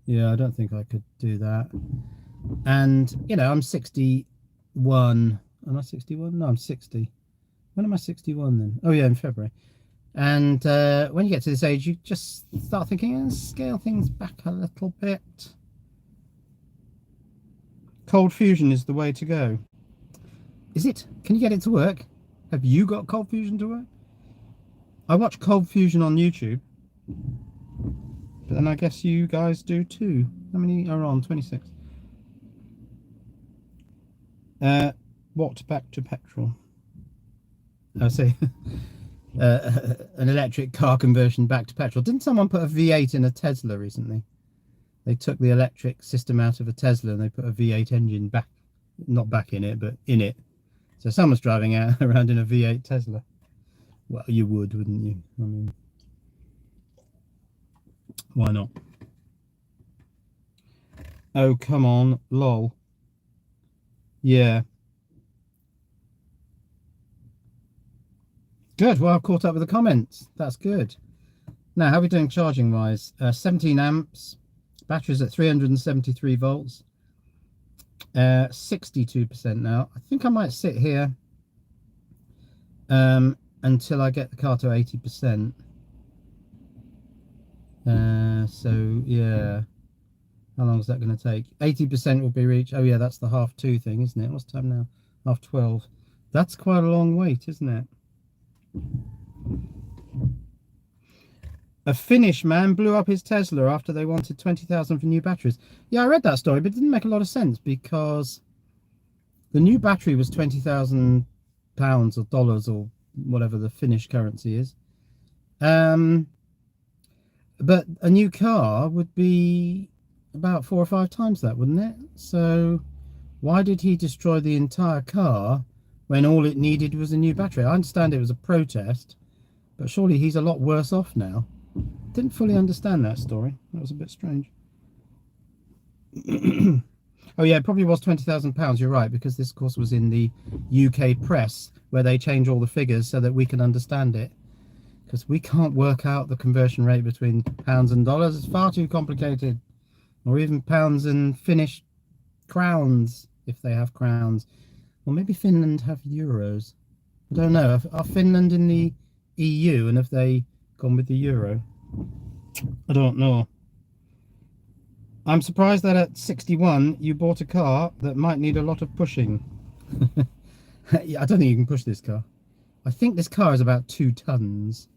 [SPEAKER 1] Yeah, I don't think I could do that. And, I'm 61. Am I 61? No, I'm 60. When am I 61 then? Oh, yeah, in February. And when you get to this age, you just start thinking, scale things back a little bit. Cold fusion is the way to go. Is it? Can you get it to work? Have you got cold fusion to work? I watch cold fusion on YouTube. But then I guess you guys do too. How many are on? 26. What back to petrol? I say an electric car conversion back to petrol. Didn't someone put a V8 in a Tesla recently? They took the electric system out of a Tesla and they put a V8 engine back, not back in it, but in it. So someone's driving around in a V8 Tesla. Well, you would, wouldn't you? I mean, why not? Oh, come on, lol. Yeah. Good. Well, I've caught up with the comments. That's good. Now, how are we doing charging wise? 17 amps. Batteries at 373 volts. 62% now. I think I might sit here until I get the car to 80%. So yeah, how long is that going to take? 80% will be reached. Oh yeah, that's the 2:30 thing, isn't it? What's the time now? 12:30. That's quite a long wait, isn't it? A Finnish man blew up his Tesla after they wanted 20,000 for new batteries. Yeah, I read that story, but it didn't make a lot of sense because the new battery was £20,000 or dollars or whatever the Finnish currency is. But a new car would be about 4 or 5 times that, wouldn't it? So why did he destroy the entire car when all it needed was a new battery? I understand it was a protest, but surely he's a lot worse off now. Didn't fully understand that story. That was a bit strange. Oh yeah, it probably was £20,000. You're right, because this course was in the UK press where they change all the figures so that we can understand it. Because we can't work out the conversion rate between pounds and dollars. It's far too complicated. Or even pounds and Finnish crowns, if they have crowns. Or maybe Finland have euros. I don't know. Are Finland in the EU and have they gone with the euro? I don't know. I'm surprised that at 61 you bought a car that might need a lot of pushing. Yeah, I don't think you can push this car. I think this car is about 2 tons,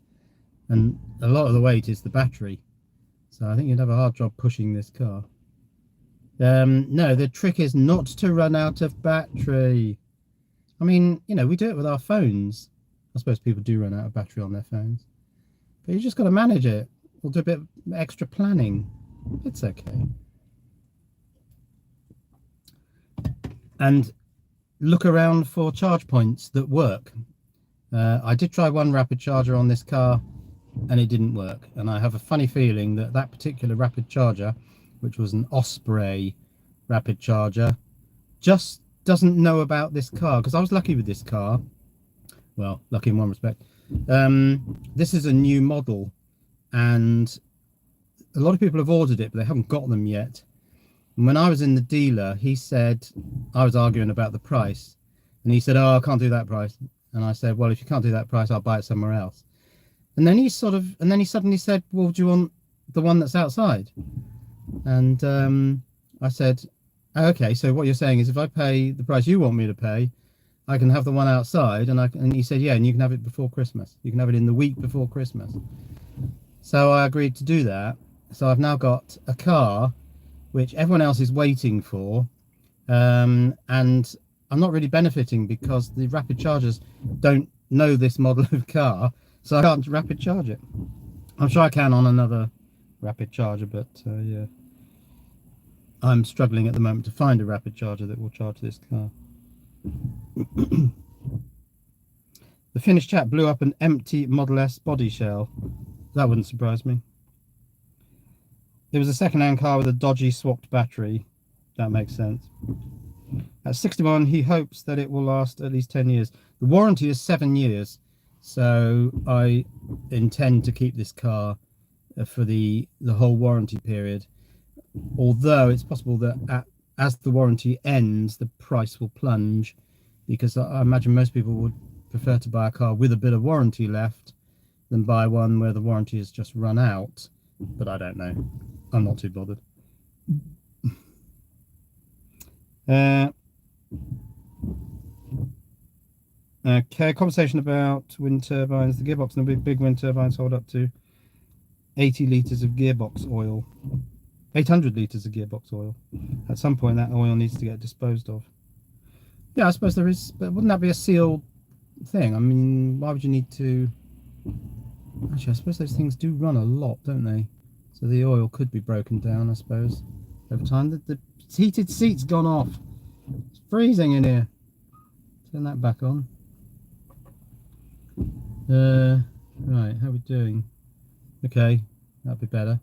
[SPEAKER 1] and a lot of the weight is the battery. So I think you'd have a hard job pushing this car. No, the trick is not to run out of battery. I mean, you know, we do it with our phones. I suppose people do run out of battery on their phones. But you just got to manage it. We'll do a bit of extra planning. It's okay. And look around for charge points that work. I did try one rapid charger on this car and it didn't work. And I have a funny feeling that that particular rapid charger, which was an Osprey rapid charger, just doesn't know about this car. Because I was lucky with this car. Well, lucky in one respect. This is a new model and a lot of people have ordered it, but they haven't got them yet. And when I was in the dealer, he said, I was arguing about the price, and he said, oh, I can't do that price. And I said, well, if you can't do that price, I'll buy it somewhere else. And then he suddenly said, well, do you want the one that's outside? And I said, oh, okay, so what you're saying is if I pay the price you want me to pay, I can have the one outside. And he said, yeah, and you can have it before Christmas. You can have it in the week before Christmas. So I agreed to do that. So I've now got a car which everyone else is waiting for, and I'm not really benefiting because the rapid chargers don't know this model of car, so I can't rapid charge it. I'm sure I can on another rapid charger, but yeah, I'm struggling at the moment to find a rapid charger that will charge this car. The Finnish chap blew up an empty Model S body shell. That wouldn't surprise me. It was a second-hand car with a dodgy swapped battery. That makes sense. At 61, he hopes that it will last at least 10 years. The warranty is 7 years, so I intend to keep this car for the whole warranty period. Although it's possible that as the warranty ends, the price will plunge, because I imagine most people would prefer to buy a car with a bit of warranty left than buy one where the warranty has just run out. But I don't know. I'm not too bothered. Okay, conversation about wind turbines. The gearbox in the big wind turbines hold up to 80 litres of gearbox oil. 800 litres of gearbox oil. At some point that oil needs to get disposed of. Yeah, I suppose there is, but wouldn't that be a sealed thing? I mean, why would you need to... Actually, I suppose those things do run a lot, don't they? So the oil could be broken down, I suppose, over time. The heated seat's gone off. It's freezing in here. Turn that back on. Right, how are we doing? Okay, that'd be better.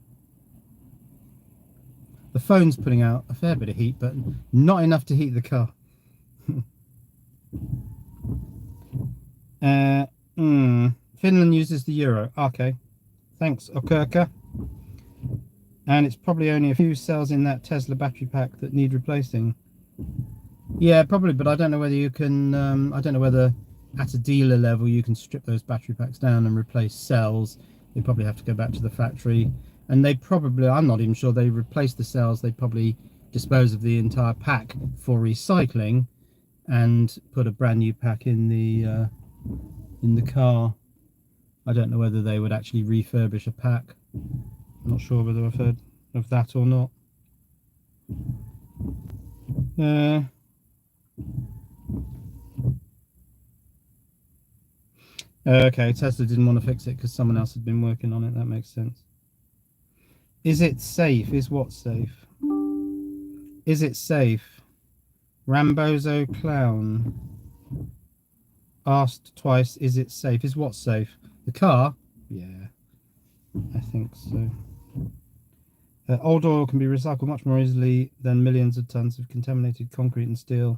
[SPEAKER 1] The phone's putting out a fair bit of heat, but not enough to heat the car. Finland uses the euro. Okay, thanks, Okurka. And it's probably only a few cells in that Tesla battery pack that need replacing. Yeah, probably, but I don't know whether you can, I don't know whether at a dealer level you can strip those battery packs down and replace cells. They probably have to go back to the factory. And they probably, I'm not even sure they replace the cells, they probably dispose of the entire pack for recycling and put a brand new pack in the car. I don't know whether they would actually refurbish a pack. I'm not sure whether I've heard of that or not. Okay, Tesla didn't want to fix it because someone else had been working on it. That makes sense. Is it safe? Is what safe? Is it safe? Rambozo Clown asked twice, is it safe? Is what safe? The car? Yeah, I think so. Old oil can be recycled much more easily than millions of tons of contaminated concrete and steel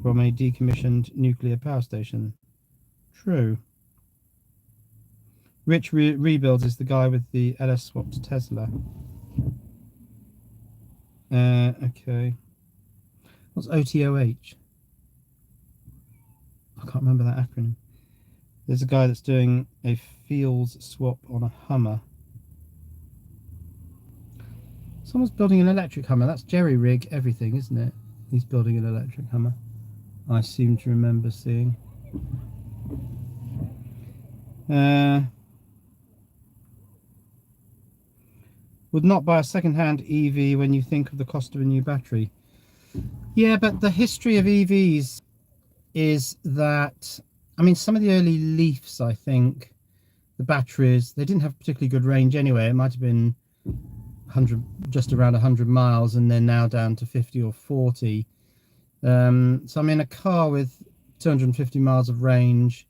[SPEAKER 1] from a decommissioned nuclear power station. True. Rich Rebuilds is the guy with the LS swapped Tesla. Okay. What's OTOH? I can't remember that acronym. There's a guy that's doing a Fields swap on a Hummer. Someone's building an electric Hummer. That's jerry rig everything, isn't it? He's building an electric Hummer. I seem to remember seeing. Would not buy a second-hand EV when you think of the cost of a new battery. Yeah, but the history of EVs is that, I mean, some of the early Leafs, I think, the batteries, they didn't have particularly good range anyway. It might have been 100, just around 100 miles, and they're now down to 50 or 40. So I mean, a car with 250 miles of range,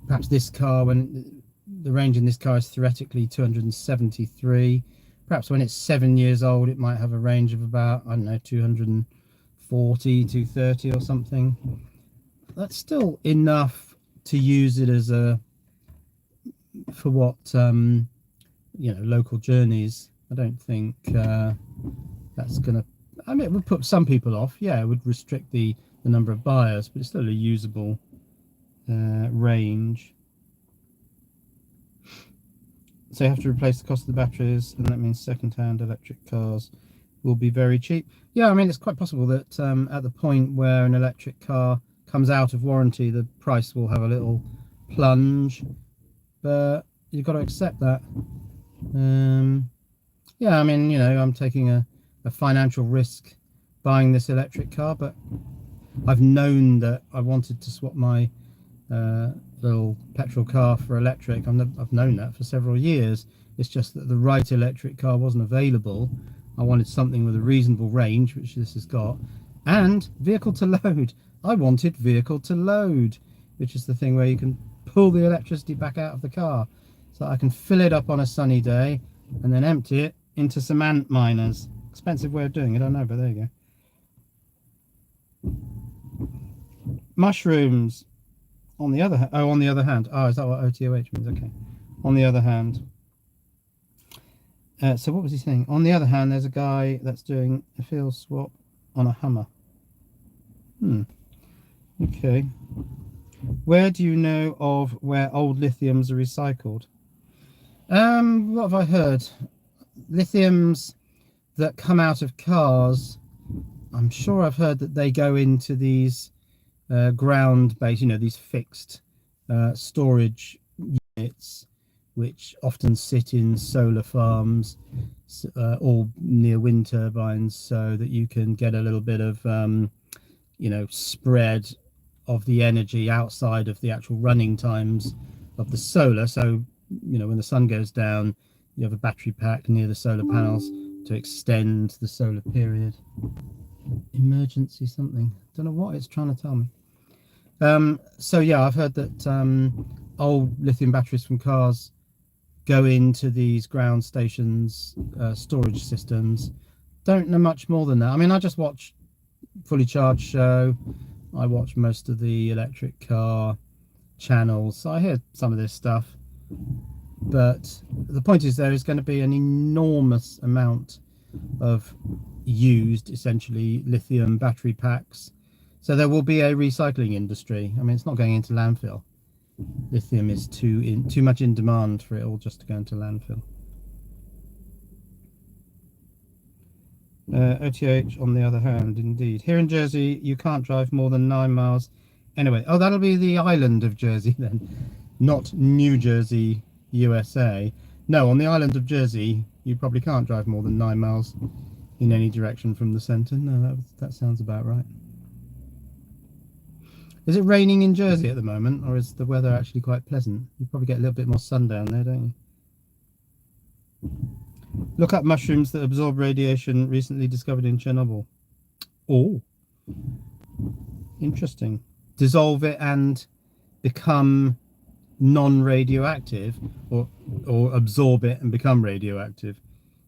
[SPEAKER 1] perhaps this car, when the range in this car is theoretically 273, perhaps when it's 7 years old it might have a range of about, I don't know, 240, 230 or something. That's still enough to use it as a, for what, you know, local journeys. I don't think that's gonna, I mean, it would put some people off. Yeah, it would restrict the number of buyers, but it's still a usable range. So you have to replace the cost of the batteries, and that means second-hand electric cars will be very cheap. Yeah, I mean, it's quite possible that at the point where an electric car comes out of warranty, the price will have a little plunge, but you've got to accept that. Yeah, I mean, you know, I'm taking a financial risk buying this electric car, but I've known that I wanted to swap my little petrol car for electric. I've known that for several years. It's just that the right electric car wasn't available. I wanted something with a reasonable range, which this has got, and vehicle to load. I wanted vehicle to load, which is the thing where you can pull the electricity back out of the car, so I can fill it up on a sunny day and then empty it into some ant miners. Expensive way of doing it, I know, but there you go. Mushrooms. On the other hand, on the other hand. Oh, is that what OTOH means? Okay. On the other hand. So what was he saying? On the other hand, there's a guy that's doing a field swap on a Hummer. Okay. Where do you know of where old lithiums are recycled? What have I heard? Lithiums that come out of cars, I'm sure I've heard that they go into these ground-based, you know, these fixed storage units, which often sit in solar farms or near wind turbines, so that you can get a little bit of, you know, spread of the energy outside of the actual running times of the solar. So, you know, when the sun goes down, you have a battery pack near the solar panels to extend the solar period. Emergency something. Don't know what it's trying to tell me. So yeah, I've heard that old lithium batteries from cars go into these ground stations, storage systems. Don't know much more than that. I mean, I just watch Fully Charged show. I watch most of the electric car channels, so I hear some of this stuff. But the point is, there is going to be an enormous amount of used, essentially, lithium battery packs. So there will be a recycling industry. I mean, it's not going into landfill. Lithium is too much in demand for it all just to go into landfill. OTH, on the other hand, indeed. Here in Jersey, you can't drive more than 9 miles. Anyway, oh, that'll be the island of Jersey then, not New Jersey, USA. No, on the island of Jersey, you probably can't drive more than 9 miles in any direction from the centre. No, that sounds about right. Is it raining in Jersey at the moment, or is the weather actually quite pleasant? You probably get a little bit more sun down there, don't you? Look up mushrooms that absorb radiation recently discovered in Chernobyl. Oh, interesting. Dissolve it and become non-radioactive, or absorb it and become radioactive,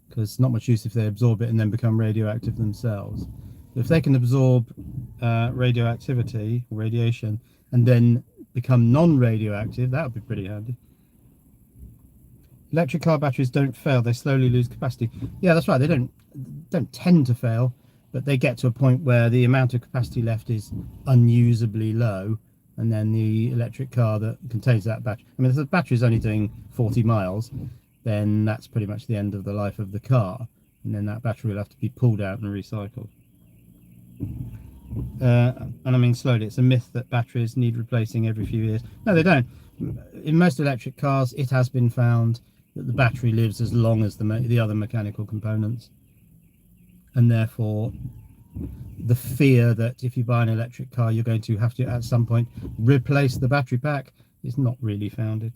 [SPEAKER 1] because not much use if they absorb it and then become radioactive themselves. If they can absorb radioactivity, radiation, and then become non-radioactive, that would be pretty handy. Electric car batteries don't fail, they slowly lose capacity. Yeah, that's right, they don't tend to fail, but they get to a point where the amount of capacity left is unusably low, and then the electric car that contains that battery, I mean, if the battery is only doing 40 miles, then that's pretty much the end of the life of the car. and then that battery will have to be pulled out and recycled. And I mean slowly. It's a myth that batteries need replacing every few years. No, they don't. In most electric cars, it has been found that the battery lives as long as the other mechanical components, and therefore the fear that if you buy an electric car you're going to have to at some point replace the battery pack is not really founded.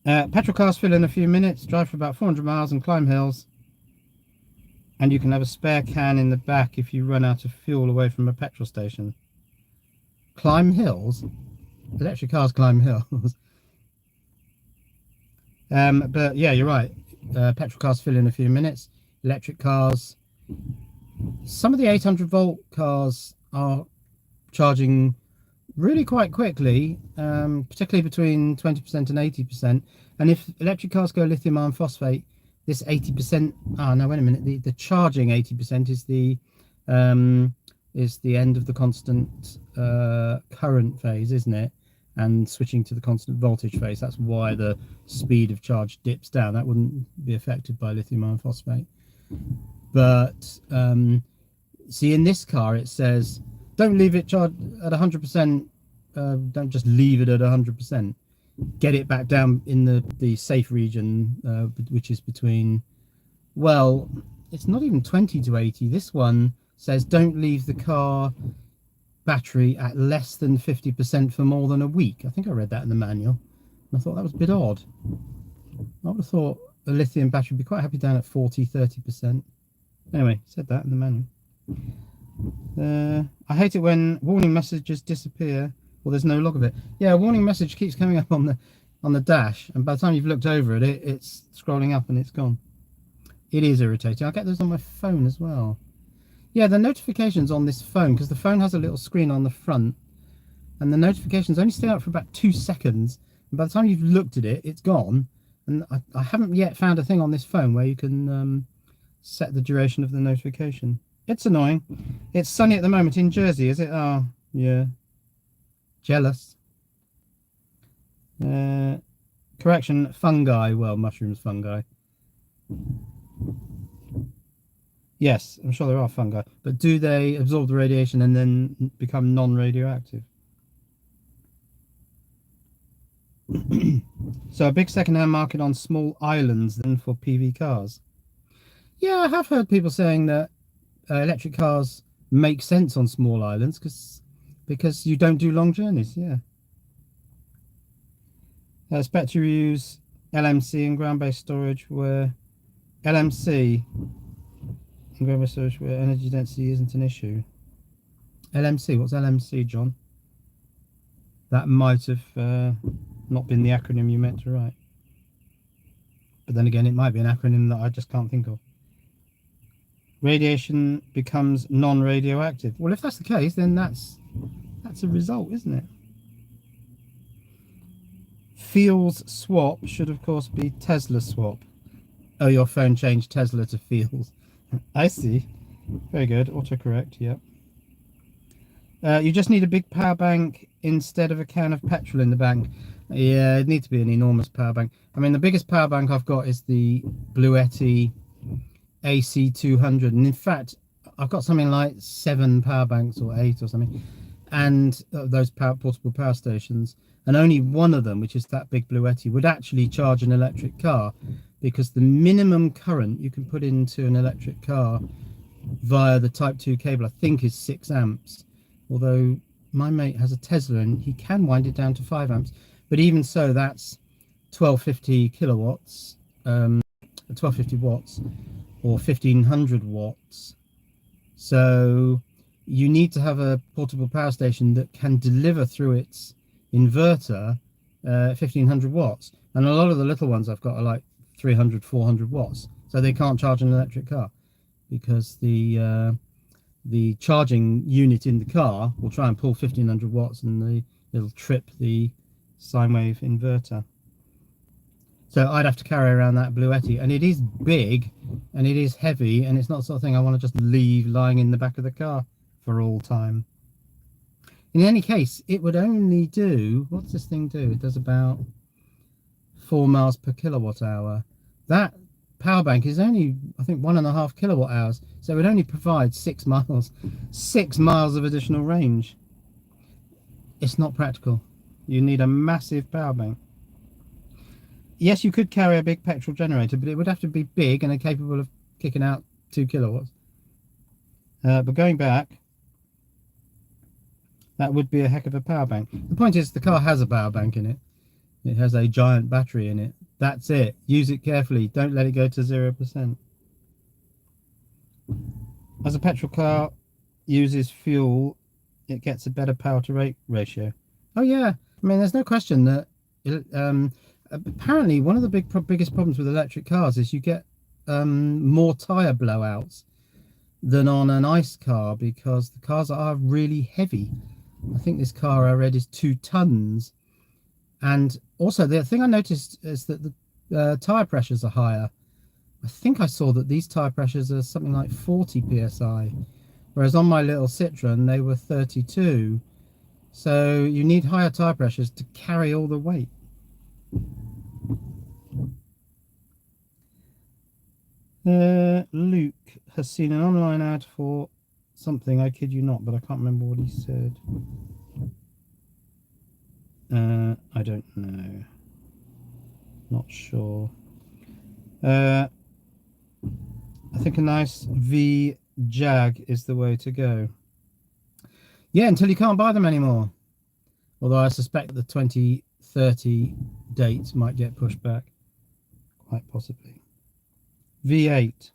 [SPEAKER 1] Petrol cars fill in a few minutes, drive for about 400 miles and climb hills, and you can have a spare can in the back if you run out of fuel away from a petrol station. Climb hills? Electric cars climb hills. But yeah, you're right. Petrol cars fill in a few minutes. Electric cars, some of the 800 volt cars are charging really quite quickly, particularly between 20% and 80%. And if electric cars go lithium iron phosphate, this 80%, no, wait a minute, the charging 80% is the end of the constant current phase, isn't it? And switching to the constant voltage phase. That's why the speed of charge dips down. That wouldn't be affected by lithium iron phosphate. But see, in this car it says don't leave it charged at 100%. Don't just leave it at 100%. Get it back down in the safe region, which is between, well, it's not even 20 to 80. This one says don't leave the car battery at less than 50% for more than a week. I think I read that in the manual, and I thought that was a bit odd. I would have thought a lithium battery would be quite happy down at 40-30%. Anyway, said that in the manual. I hate it when warning messages disappear or there's no log of it. Yeah, a warning message keeps coming up on the dash, and by the time you've looked over it, it's scrolling up and it's gone. It is irritating. I get those on my phone as well. Yeah, the notifications on this phone, because the phone has a little screen on the front, and the notifications only stay up for about 2 seconds, and by the time you've looked at it, it's gone. And I haven't yet found a thing on this phone where you can set the duration of the notification. It's annoying. It's sunny at the moment in Jersey, is it? Oh, yeah. Jealous. Correction, fungi. Well, mushrooms, fungi. Yes, I'm sure there are fungi, but do they absorb the radiation and then become non-radioactive? So a big second-hand market on small islands then for PV cars. Yeah, I have heard people saying that electric cars make sense on small islands because you don't do long journeys. Yeah. Expect to use LMC and ground-based storage where LMC and ground-based storage where energy density isn't an issue. LMC, what's LMC, John? That might have not been the acronym you meant to write. But then again, it might be an acronym that I just can't think of. Radiation becomes non-radioactive. Well, if that's the case, then that's a result, isn't it? Feels swap should, of course, be Tesla swap. Oh, your phone changed Tesla to Feels. I see. Very good. Autocorrect, yep. You just need a big power bank instead of a can of petrol in the bank. Yeah, it needs to be an enormous power bank. I mean, the biggest power bank I've got is the Bluetti AC200. And in fact, I've got something like 7 power banks or 8 or something. And those portable power stations. And only one of them, which is that big Bluetti, would actually charge an electric car. Because the minimum current you can put into an electric car via the Type 2 cable, I think, is 6 amps. Although my mate has a Tesla and he can wind it down to 5 amps. But even so, that's 1250 kilowatts, 1250 watts, or 1500 watts. So you need to have a portable power station that can deliver through its inverter 1500 watts. And a lot of the little ones I've got are like 300, 400 watts. So they can't charge an electric car because the charging unit in the car will try and pull 1500 watts and it'll trip the sine wave inverter. So I'd have to carry around that Bluetti, and it is big and it is heavy, and it's not the sort of thing I want to just leave lying in the back of the car for all time. In any case, it would only do, what's this thing do? It does about 4 miles per kilowatt hour. That power bank is only, I think, 1.5 kilowatt hours, so it would only provide 6 miles, 6 miles of additional range. It's not practical. You need a massive power bank. Yes, you could carry a big petrol generator, but it would have to be big and capable of kicking out 2 kilowatts. But going back, that would be a heck of a power bank. The point is, the car has a power bank in it. It has a giant battery in it. That's it. Use it carefully. Don't let it go to 0%. As a petrol car uses fuel, it gets a better power to rate ratio. Oh yeah, I mean, there's no question that apparently one of the biggest problems with electric cars is you get more tire blowouts than on an ICE car, because the cars are really heavy. I think this car I read is 2 tons. And also the thing I noticed is that the tire pressures are higher. I think I saw that these tire pressures are something like 40 psi, whereas on my little Citroen they were 32. So you need higher tire pressures to carry all the weight. Luke has seen an online ad for something, I kid you not, but I can't remember what he said. I don't know. Not sure. I think a nice V Jag is the way to go. Yeah, until you can't buy them anymore. Although I suspect the 2030 date might get pushed back. Quite possibly. V8.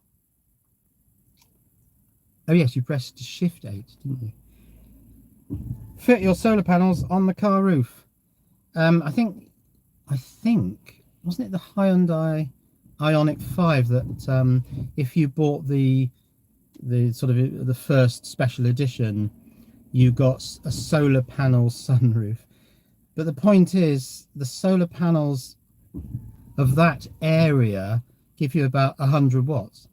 [SPEAKER 1] Oh yes, you pressed Shift 8, didn't you? Fit your solar panels on the car roof. I think, wasn't it the Hyundai Ioniq 5 that if you bought the sort of the first special edition, you got a solar panel sunroof. But the point is, the solar panels of that area give you about 100 watts.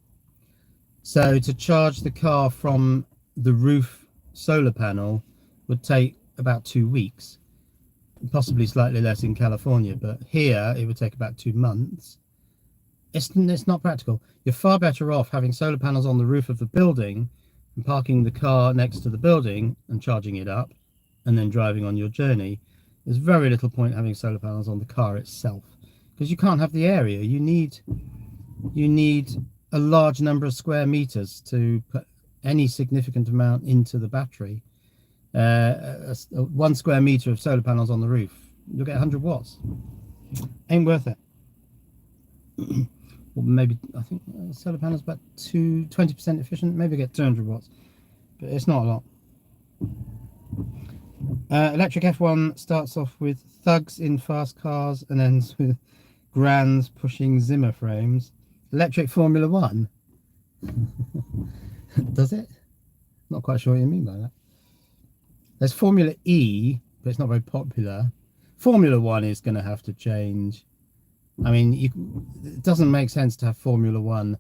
[SPEAKER 1] So to charge the car from the roof solar panel would take about 2 weeks, possibly slightly less in California, but here it would take about 2 months. It's not practical. You're far better off having solar panels on the roof of the building and parking the car next to the building and charging it up and then driving on your journey. There's very little point having solar panels on the car itself, because you can't have the area. You need a large number of square meters to put any significant amount into the battery. 1 square meter of solar panels on the roof, you'll get 100 watts. Ain't worth it. Or maybe, I think solar panels about 20% efficient, maybe get 200 watts, but it's not a lot. Electric F1 starts off with thugs in fast cars and ends with grands pushing Zimmer frames. Electric Formula 1? Does it? Not quite sure what you mean by that. There's Formula E, but it's not very popular. Formula 1 is going to have to change. I mean, it doesn't make sense to have Formula 1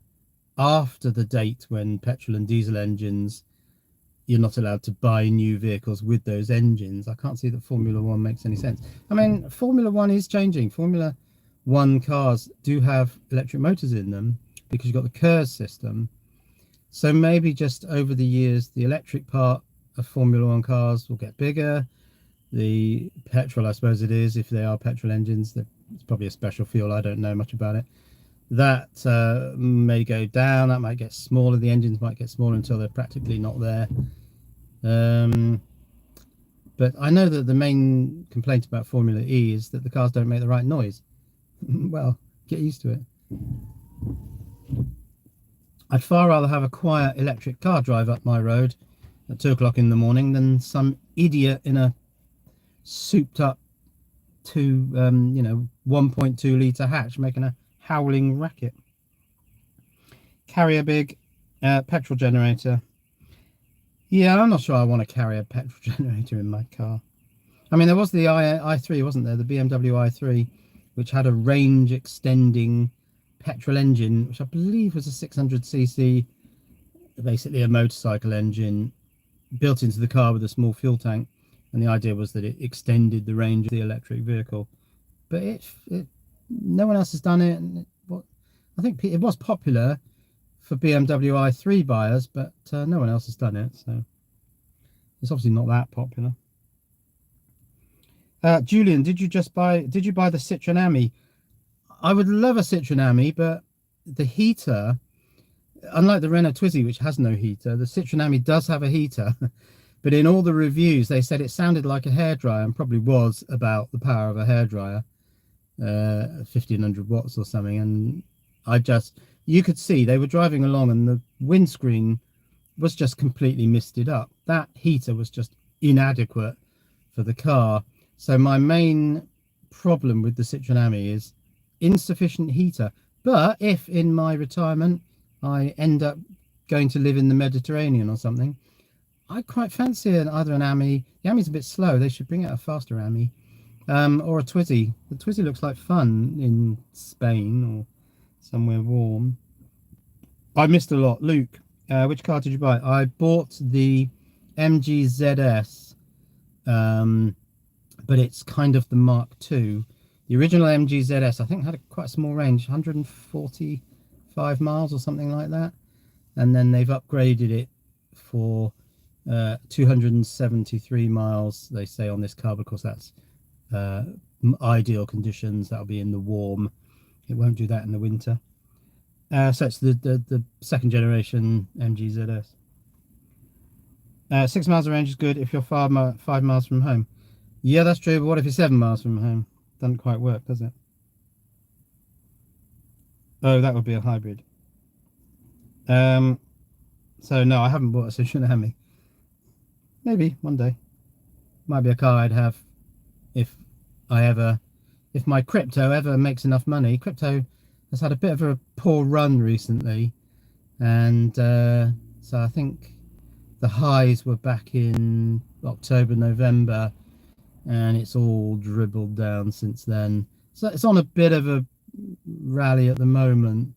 [SPEAKER 1] after the date when petrol and diesel engines, you're not allowed to buy new vehicles with those engines. I can't see that Formula 1 makes any sense. I mean, Formula 1 is changing. Formula 1 cars do have electric motors in them because you've got the KERS system. So maybe just over the years, the electric part of Formula 1 cars will get bigger. The petrol, I suppose it is, if they are petrol engines, it's probably a special fuel. I don't know much about it. That may go down. That might get smaller. The engines might get smaller until they're practically not there. But I know that the main complaint about Formula E is that the cars don't make the right noise. Well, get used to it. I'd far rather have a quiet electric car drive up my road at 2 o'clock in the morning than some idiot in a souped up 1.2 litre hatch making a howling racket. Carry a big petrol generator. Yeah, I'm not sure I want to carry a petrol generator in my car. I mean, there was the i3, wasn't there? The BMW i3, which had a range extending petrol engine, which I believe was a 600cc, basically a motorcycle engine built into the car with a small fuel tank. And the idea was that it extended the range of the electric vehicle. But no one else has done it. And I think it was popular for BMW i3 buyers, but no one else has done it, so it's obviously not that popular. Julian, did you buy the Citroen Ami? I would love a Citroen Ami, but the heater, unlike the Renault Twizy, which has no heater, the Citroen Ami does have a heater. But in all the reviews, they said it sounded like a hairdryer, and probably was about the power of a hairdryer, 1500 watts or something. And you could see they were driving along, and the windscreen was just completely misted up. That heater was just inadequate for the car. So my main problem with the Citroen Ami is insufficient heater. But if in my retirement I end up going to live in the Mediterranean or something, I quite fancy either an Ami. The Ami's a bit slow. They should bring out a faster Ami, or a Twizy. The Twizy looks like fun in Spain or somewhere warm. I missed a lot. Luke, which car did you buy? I bought the MG ZS, but it's kind of the Mark II. The original MG ZS, I think, had quite a small range, 145 miles or something like that. And then they've upgraded it for 273 miles, they say, on this car, because that's ideal conditions. That'll be in the warm. It won't do that in the winter. So it's the second generation MG ZS. 6 miles of range is good if you're 5 miles from home. Yeah, that's true, but what if you're 7 miles from home? Doesn't quite work, does it? Oh, that would be a hybrid. So no, I haven't bought a Citroen Ami. Maybe one day. Might be a car I'd have if my crypto ever makes enough money. Crypto has had a bit of a poor run recently, and so I think the highs were back in October, November, and it's all dribbled down since then. So it's on a bit of a rally at the moment,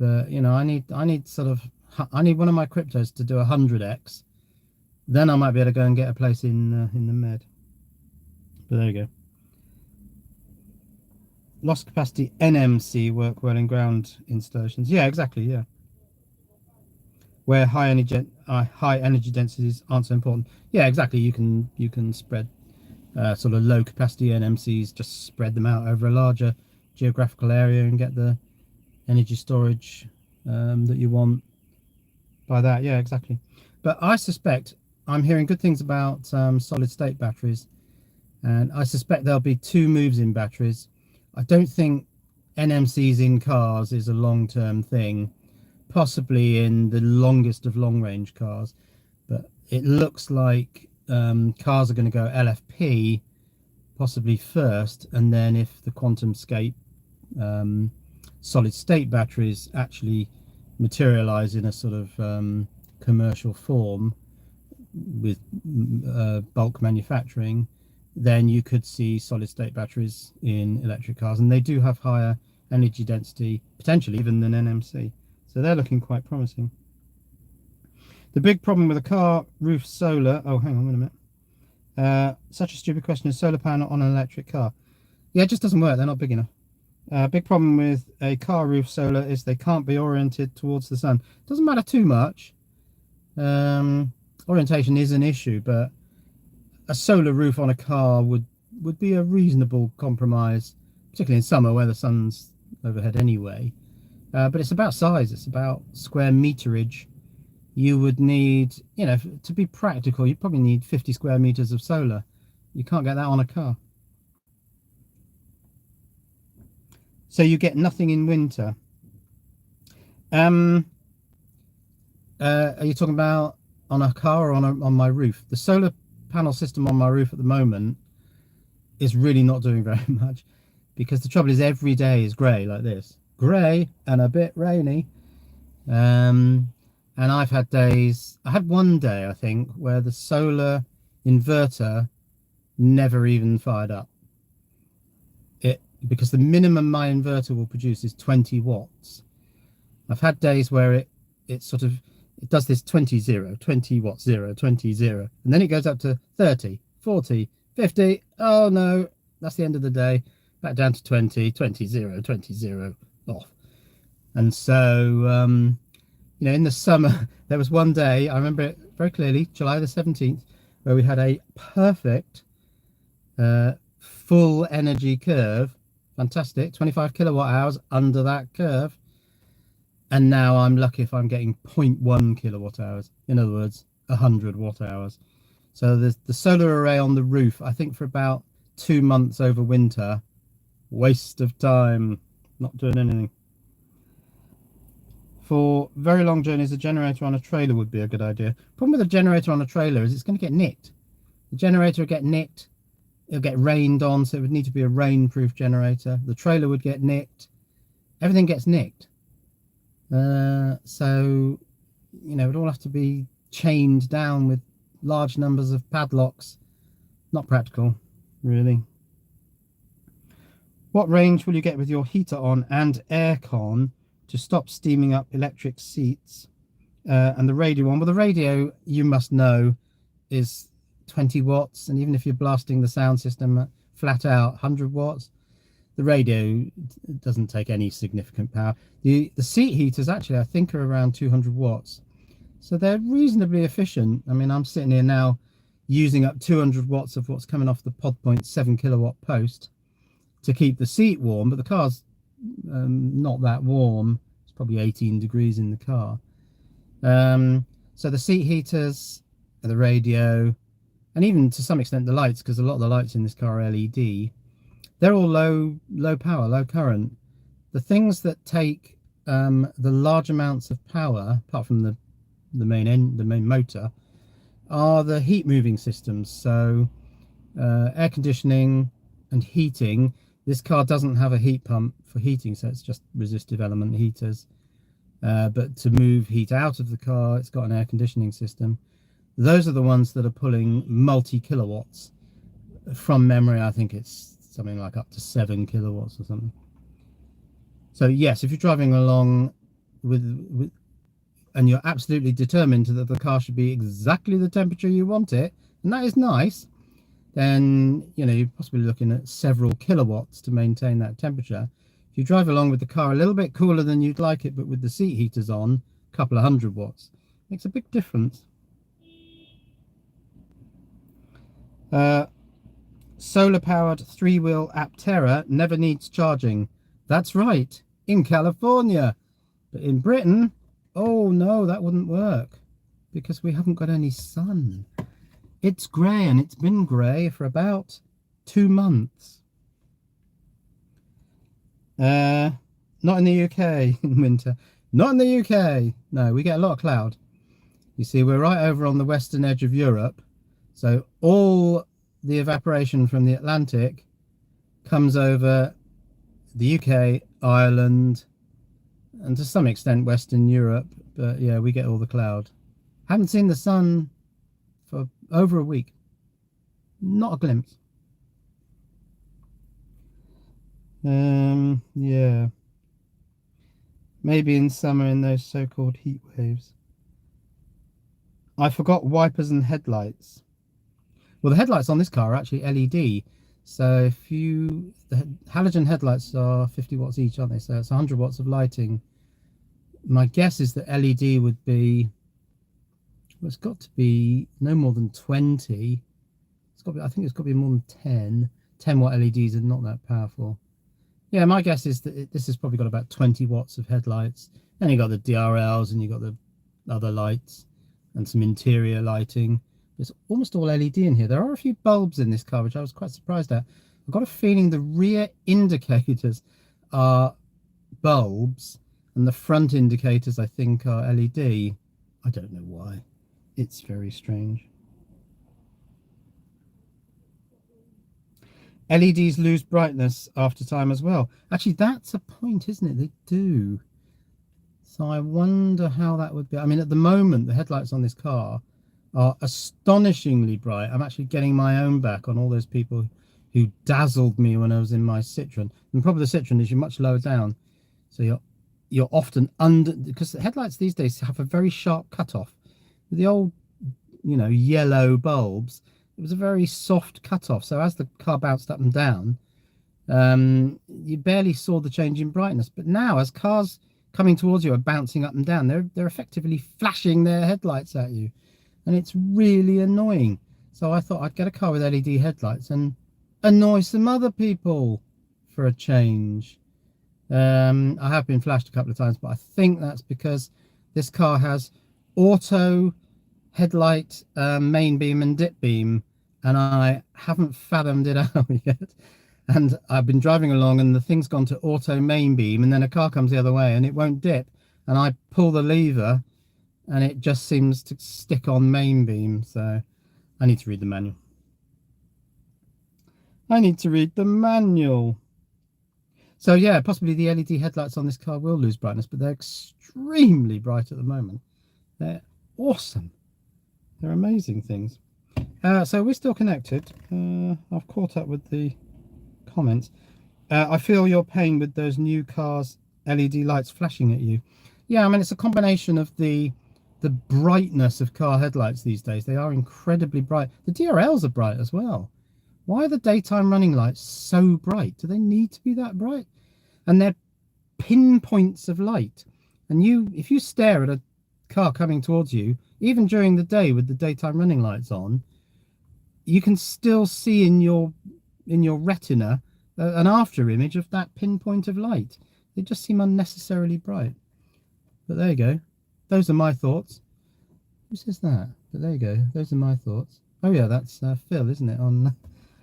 [SPEAKER 1] but you know, I need one of my cryptos to do 100x. Then I might be able to go and get a place in the Med. But there you go. Lost capacity NMC work well in ground installations. Yeah, exactly. Yeah, where high energy densities aren't so important. Yeah, exactly. You can spread sort of low capacity NMCs, just spread them out over a larger geographical area and get the energy storage that you want by that. Yeah, exactly. But I suspect, I'm hearing good things about solid state batteries, and I suspect there'll be 2 moves in batteries. I don't think NMCs in cars is a long-term thing, possibly in the longest of long-range cars, but it looks like cars are going to go LFP possibly first, and then if the QuantumScape solid state batteries actually materialize in a sort of commercial form with bulk manufacturing, then you could see solid state batteries in electric cars, and they do have higher energy density potentially even than NMC, so they're looking quite promising. The big problem with a car roof solar, oh hang on a minute, such a stupid question, is solar panel on an electric car? Yeah, it just doesn't work. They're not big enough. Big problem with a car roof solar is they can't be oriented towards the sun. Doesn't matter too much. Orientation is an issue, but a solar roof on a car would be a reasonable compromise, particularly in summer where the sun's overhead anyway. But it's about size. It's about square meterage. You would need, you know, to be practical, you probably need 50 square meters of solar. You can't get that on a car. So you get nothing in winter. Are you talking about on a car or on my roof? The solar panel system on my roof at the moment is really not doing very much, because the trouble is every day is grey like this, grey and a bit rainy. And I've had days, I had one day I think where the solar inverter never even fired up, because the minimum my inverter will produce is 20 watts. I've had days where it does this 20 watts 0, 20 0, and then it goes up to 30, 40, 50. Oh no, that's the end of the day. Back down to 20 0, 20 0, off. And so you know, in the summer there was one day, I remember it very clearly, July the 17th, where we had a perfect full energy curve. Fantastic, 25 kilowatt hours under that curve. And now I'm lucky if I'm getting 0.1 kilowatt hours, in other words 100 watt hours. So there's the solar array on the roof, I think for about 2 months over winter. Waste of time, not doing anything. For very long journeys, a generator on a trailer would be a good idea. Problem with a generator on a trailer is it's going to get nicked. The generator will get nicked, it'll get rained on, so it would need to be a rainproof generator. The trailer would get nicked. Everything gets nicked. So, you know, it would all have to be chained down with large numbers of padlocks. Not practical, really. What range will you get with your heater on and aircon to stop steaming up electric seats? And the radio one, well, the radio, you must know, is 20 watts, and even if you're blasting the sound system flat out 100 watts, the radio doesn't take any significant power. The seat heaters actually I think are around 200 watts, so they're reasonably efficient. I mean, I'm sitting here now using up 200 watts of what's coming off the Pod Point 7 kilowatt post to keep the seat warm, but the car's not that warm. It's probably 18 degrees in the car. So the seat heaters, the radio, and even to some extent the lights, because a lot of the lights in this car are LED, they're all low power, low current. The things that take the large amounts of power, apart from the main motor, are the heat moving systems. So air conditioning and heating. This car doesn't have a heat pump for heating, so it's just resistive element heaters. But to move heat out of the car, it's got an air conditioning system. Those are the ones that are pulling multi-kilowatts. From memory, I think it's something like up to 7 kilowatts or something. So yes, if you're driving along with and you're absolutely determined that the car should be exactly the temperature you want it, and that is nice, then you know you're possibly looking at several kilowatts to maintain that temperature. If you drive along with the car a little bit cooler than you'd like it, but with the seat heaters on, a couple of 100 watts, makes a big difference. Solar powered 3-wheel Aptera never needs charging. That's right, in California. But in Britain, oh no, that wouldn't work because we haven't got any sun. It's grey, and it's been grey for about 2 months. Not in the UK in winter. Not in the UK. No, we get a lot of cloud. You see, we're right over on the western edge of Europe, so all the evaporation from the Atlantic comes over the UK, Ireland, and to some extent Western Europe. But yeah, we get all the cloud. Haven't seen the sun for over a week. Not a glimpse. Yeah. Maybe in summer in those so-called heat waves. I forgot wipers and headlights. Well, the headlights on this car are actually LED. So the halogen headlights are 50 watts each, aren't they? So it's 100 watts of lighting. My guess is that LED would be, well, it's got to be no more than 20. It's got to be, I think it's got to be more than 10. 10 watt LEDs are not that powerful. Yeah, my guess is that this has probably got about 20 watts of headlights. Then you got the DRLs and you got the other lights and some interior lighting. There's almost all LED in here. There are a few bulbs in this car, which I was quite surprised at. I've got a feeling the rear indicators are bulbs and the front indicators, I think, are LED. I don't know why. It's very strange. LEDs lose brightness after time as well. Actually, that's a point, isn't it? They do. So I wonder how that would be. I mean, at the moment, the headlights on this car are astonishingly bright. I'm actually getting my own back on all those people who dazzled me when I was in my Citroen. And the problem with the Citroen is you're much lower down, so you're often under, because the headlights these days have a very sharp cutoff. With the old, you know, yellow bulbs, it was a very soft cutoff. So as the car bounced up and down, you barely saw the change in brightness. But now, as cars coming towards you are bouncing up and down. They're effectively flashing their headlights at you, and it's really annoying. So I thought I'd get a car with LED headlights and annoy some other people for a change. I have been flashed a couple of times, but I think that's because this car has auto headlight, main beam and dip beam, and I haven't fathomed it out yet. And I've been driving along and the thing's gone to auto main beam, and then a car comes the other way and it won't dip, and I pull the lever and it just seems to stick on main beam. So I need to read the manual. So yeah, possibly the LED headlights on this car will lose brightness, but they're extremely bright at the moment. They're awesome. They're amazing things. So we're still connected. I've caught up with the comments. I feel your pain with those new cars LED lights flashing at you. Yeah, I mean, it's a combination of the brightness of car headlights these days. They are incredibly bright. The DRLs are bright as well. Why are the daytime running lights so bright? Do they need to be that bright? And they're pinpoints of light. And if you stare at a car coming towards you, even during the day with the daytime running lights on, you can still see in your retina an after image of that pinpoint of light. They just seem unnecessarily bright. But there you go. Those are my thoughts. Who says that? But there you go. Those are my thoughts. Oh yeah, that's Phil, isn't it? On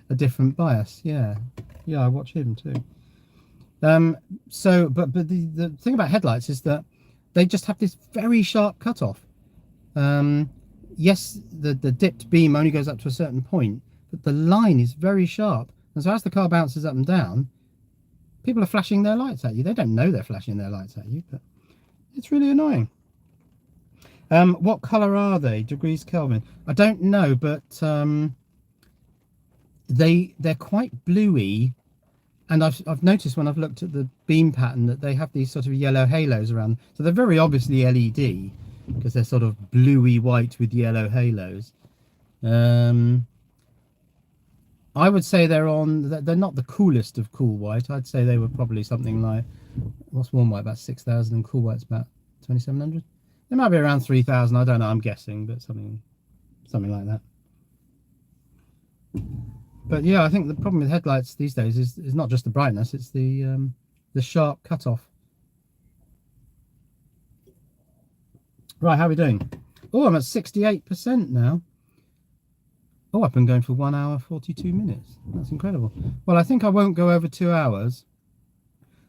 [SPEAKER 1] a different bias. Yeah, I watch him too. So but the thing about headlights is that they just have this very sharp cutoff. Yes, the dipped beam only goes up to a certain point, but the line is very sharp, and so as the car bounces up and down, people are flashing their lights at you. They don't know they're flashing their lights at you, but it's really annoying. What color are they? Degrees Kelvin? I don't know, but they're quite bluey, and I've noticed when I've looked at the beam pattern that they have these sort of yellow halos around. So they're very obviously LED because they're sort of bluey white with yellow halos. I would say they're not the coolest of cool white. I'd say they were probably something like, what's warm white, about 6,000, and cool white's about 2,700. It might be around 3,000. I don't know. I'm guessing, but something like that. But yeah, I think the problem with headlights these days is not just the brightness; it's the sharp cutoff. Right, how are we doing? Oh, I'm at 68% now. Oh, I've been going for 1 hour 42 minutes. That's incredible. Well, I think I won't go over 2 hours,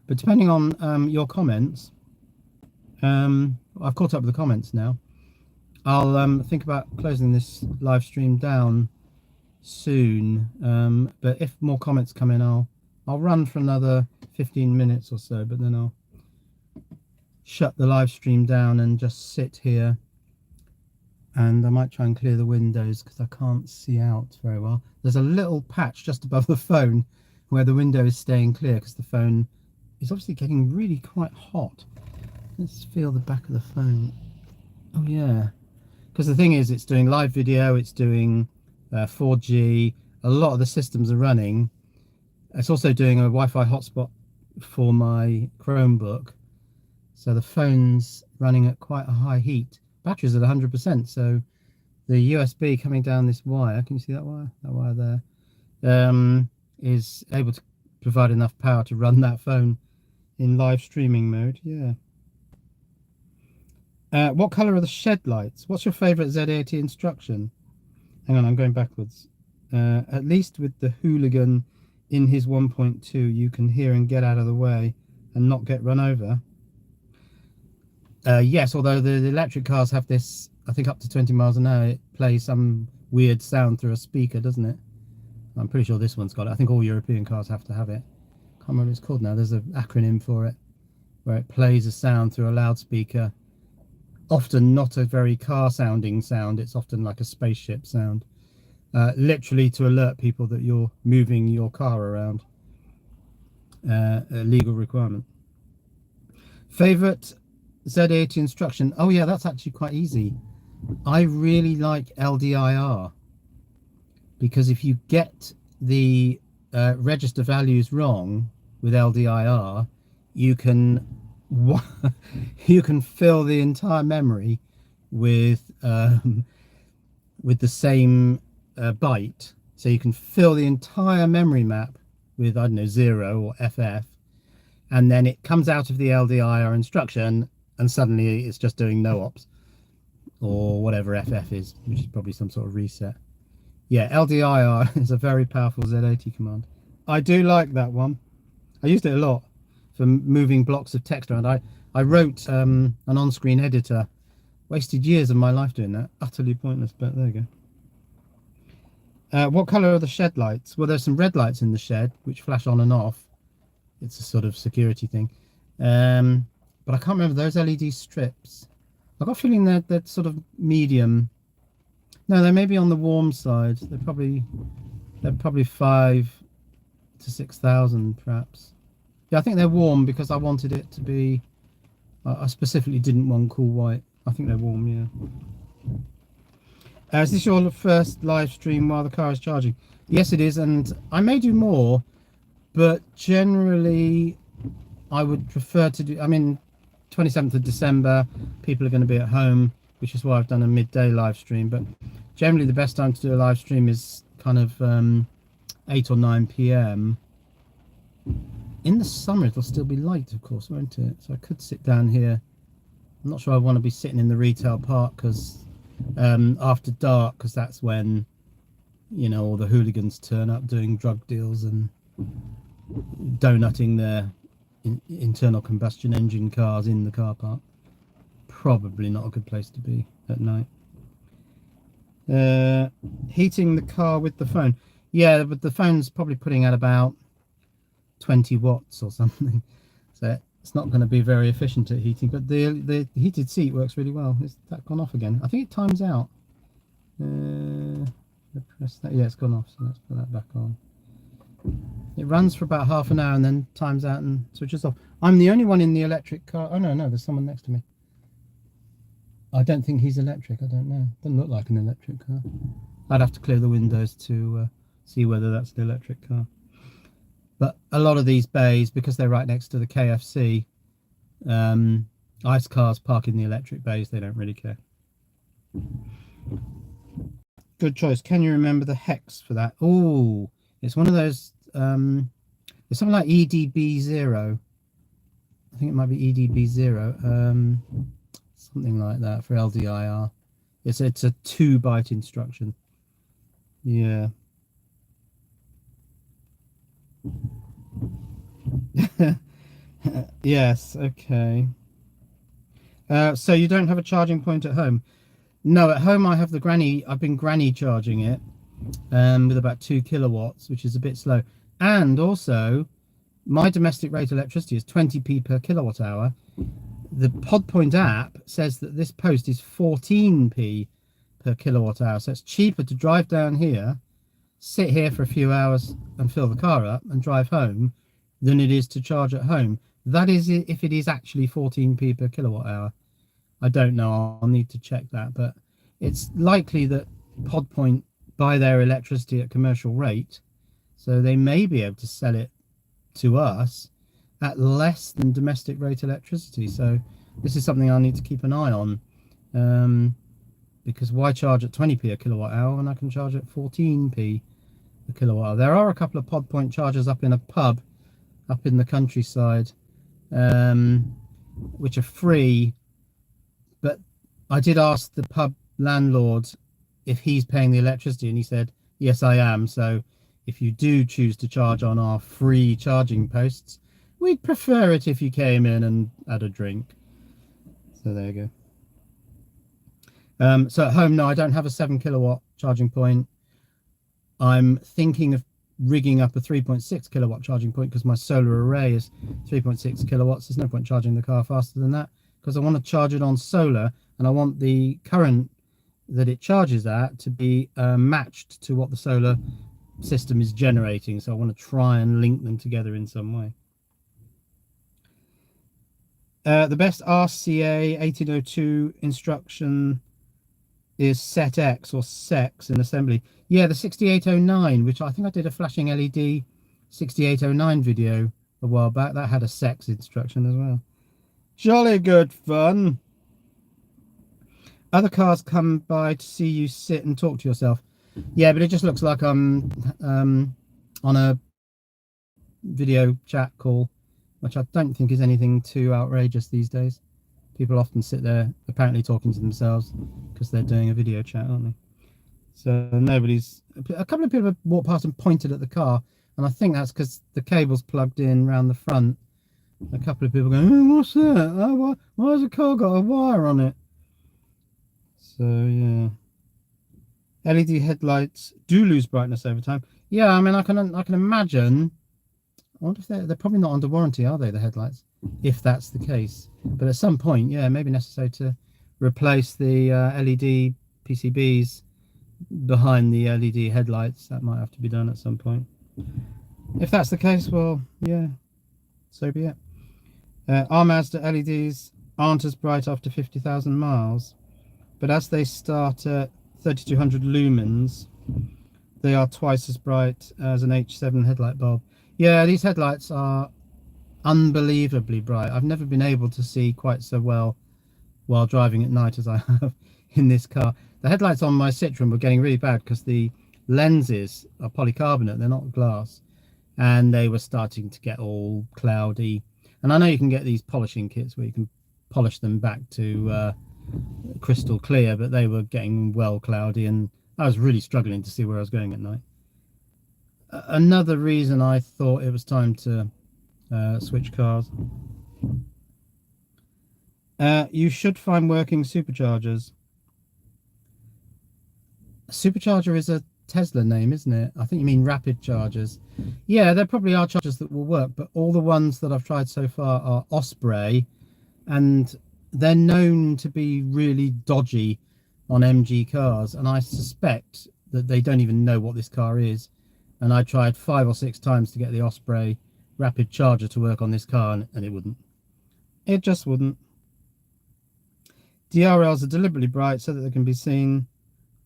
[SPEAKER 1] but depending on your comments, I've caught up with the comments now. I'll think about closing this live stream down soon. But if more comments come in, I'll run for another 15 minutes or so, but then I'll shut the live stream down and just sit here. And I might try and clear the windows because I can't see out very well. There's a little patch just above the phone where the window is staying clear because the phone is obviously getting really quite hot. Let's feel the back of the phone. Oh yeah, because the thing is, it's doing live video, it's doing 4G. A lot of the systems are running. It's also doing a Wi-Fi hotspot for my Chromebook, so the phone's running at quite a high heat. Battery's at 100%, so the USB coming down this wire, can you see that wire? That wire there, is able to provide enough power to run that phone in live streaming mode. Yeah. What colour are the shed lights? What's your favourite Z80 instruction? Hang on, I'm going backwards. At least with the hooligan in his 1.2, you can hear and get out of the way and not get run over. Yes, although the electric cars have this, I think up to 20 miles an hour, it plays some weird sound through a speaker, doesn't it? I'm pretty sure this one's got it. I think all European cars have to have it. Can't remember what it's called now. There's an acronym for it, where it plays a sound through a loudspeaker. Often not a very car sounding sound. It's often like a spaceship sound. Literally to alert people that you're moving your car around. A legal requirement. Favorite Z80 instruction? Oh yeah, that's actually quite easy. I really like LDIR, because if you get the register values wrong with LDIR, you can what, you can fill the entire memory with the same byte. So you can fill the entire memory map with, I don't know, 0 or FF, and then it comes out of the LDIR instruction, and suddenly it's just doing no ops or whatever FF is, which is probably some sort of reset. Yeah, LDIR is a very powerful Z80 command. I do like that one. I used it a lot for moving blocks of text around. I wrote an on-screen editor. Wasted years of my life doing that. Utterly pointless, but there you go. What colour are the shed lights? Well, there's some red lights in the shed which flash on and off. It's a sort of security thing. But I can't remember those LED strips. I've got a feeling they're sort of medium. No, they may be on the warm side. They're probably 5 to 6,000 perhaps. Yeah, I think they're warm because I wanted it to be. I specifically didn't want cool white. I think they're warm, yeah. Is this your first live stream while the car is charging? Yes, it is, and I may do more, but generally I would prefer to do. I mean, 27th of December, people are going to be at home, which is why I've done a midday live stream. But generally, the best time to do a live stream is kind of 8 or 9 p.m. In the summer, it'll still be light, of course, won't it? So I could sit down here. I'm not sure I want to be sitting in the retail park because after dark, because that's when, you know, all the hooligans turn up doing drug deals and donutting their internal combustion engine cars in the car park. Probably not a good place to be at night. Heating the car with the phone. Yeah, but the phone's probably putting out about 20 watts or something. So it's not going to be very efficient at heating, but the heated seat works really well. Is that gone off again? I think it times out. Press that. Yeah, it's gone off, so let's put that back on. It runs for about half an hour and then times out and switches off. I'm the only one in the electric car. Oh no, there's someone next to me. I don't think he's electric. I don't know. Doesn't look like an electric car. I'd have to clear the windows to see whether that's an electric car. But a lot of these bays, because they're right next to the KFC, ICE cars park in the electric bays. They don't really care. Good choice. Can you remember the hex for that? Oh, it's one of those. It's something like EDB0. I think it might be EDB0. Something like that for LDIR. It's a 2-byte instruction. Yeah. Yes. Okay. So you don't have a charging point at home? No, at home I have the granny. I've been granny charging it with about 2 kilowatts, which is a bit slow. And also, my domestic rate electricity is 20p per kilowatt hour. The PodPoint app says that this post is 14p per kilowatt hour. So it's cheaper to drive down here, sit here for a few hours and fill the car up and drive home than it is to charge at home. That is if it is actually 14p per kilowatt hour. I don't know. I'll need to check that. But it's likely that PodPoint buy their electricity at commercial rate. So they may be able to sell it to us at less than domestic rate electricity. So this is something I need to keep an eye on, because why charge at 20p a kilowatt hour when I can charge at 14p a kilowatt hour? There are a couple of PodPoint chargers up in a pub up in the countryside, which are free, but I did ask the pub landlord if he's paying the electricity, and he said yes, I am. So if you do choose to charge on our free charging posts, we'd prefer it if you came in and had a drink. So there you go. So at home, no, I don't have a 7 kilowatt charging point. I'm thinking of rigging up a 3.6 kilowatt charging point because my solar array is 3.6 kilowatts. There's no point charging the car faster than that because I want to charge it on solar, and I want the current that it charges at to be matched to what the solar system is generating. So I want to try and link them together in some way. The best RCA 1802 instruction is set X or sex in assembly. Yeah, the 6809, which I think I did a flashing LED 6809 video a while back, that had a sex instruction as well. Jolly good fun. Other cars come by to see you sit and talk to yourself. Yeah, but it just looks like I'm on a video chat call, which I don't think is anything too outrageous these days. People often sit there apparently talking to themselves because they're doing a video chat, aren't they? So nobody's. A couple of people have walked past and pointed at the car, and I think that's because the cable's plugged in round the front. A couple of people going, oh, "What's that? Oh, why has the car got a wire on it?" So yeah. LED headlights do lose brightness over time. Yeah, I mean, I can imagine. I wonder if they're probably not under warranty, are they, the headlights? If that's the case, but at some point, yeah, maybe necessary to replace the LED PCBs behind the LED headlights. That might have to be done at some point. If that's the case, well, yeah, so be it. Our Mazda LEDs aren't as bright after 50,000 miles, but as they start at 3200 lumens, they are twice as bright as an H7 headlight bulb. Yeah, these headlights are unbelievably bright. I've never been able to see quite so well while driving at night as I have in this car. The headlights on my Citroen were getting really bad because the lenses are polycarbonate, they're not glass, and they were starting to get all cloudy. And I know you can get these polishing kits where you can polish them back to crystal clear, but they were getting well cloudy, and I was really struggling to see where I was going at night. Another reason I thought it was time to switch cars. You should find working superchargers. Supercharger is a Tesla name, isn't it? I think you mean rapid chargers. Yeah, there probably are chargers that will work, but all the ones that I've tried so far are Osprey, and they're known to be really dodgy on MG cars, and I suspect that they don't even know what this car is. And I tried 5 or 6 times to get the Osprey rapid charger to work on this car, and it wouldn't. It just wouldn't. DRLs are deliberately bright so that they can be seen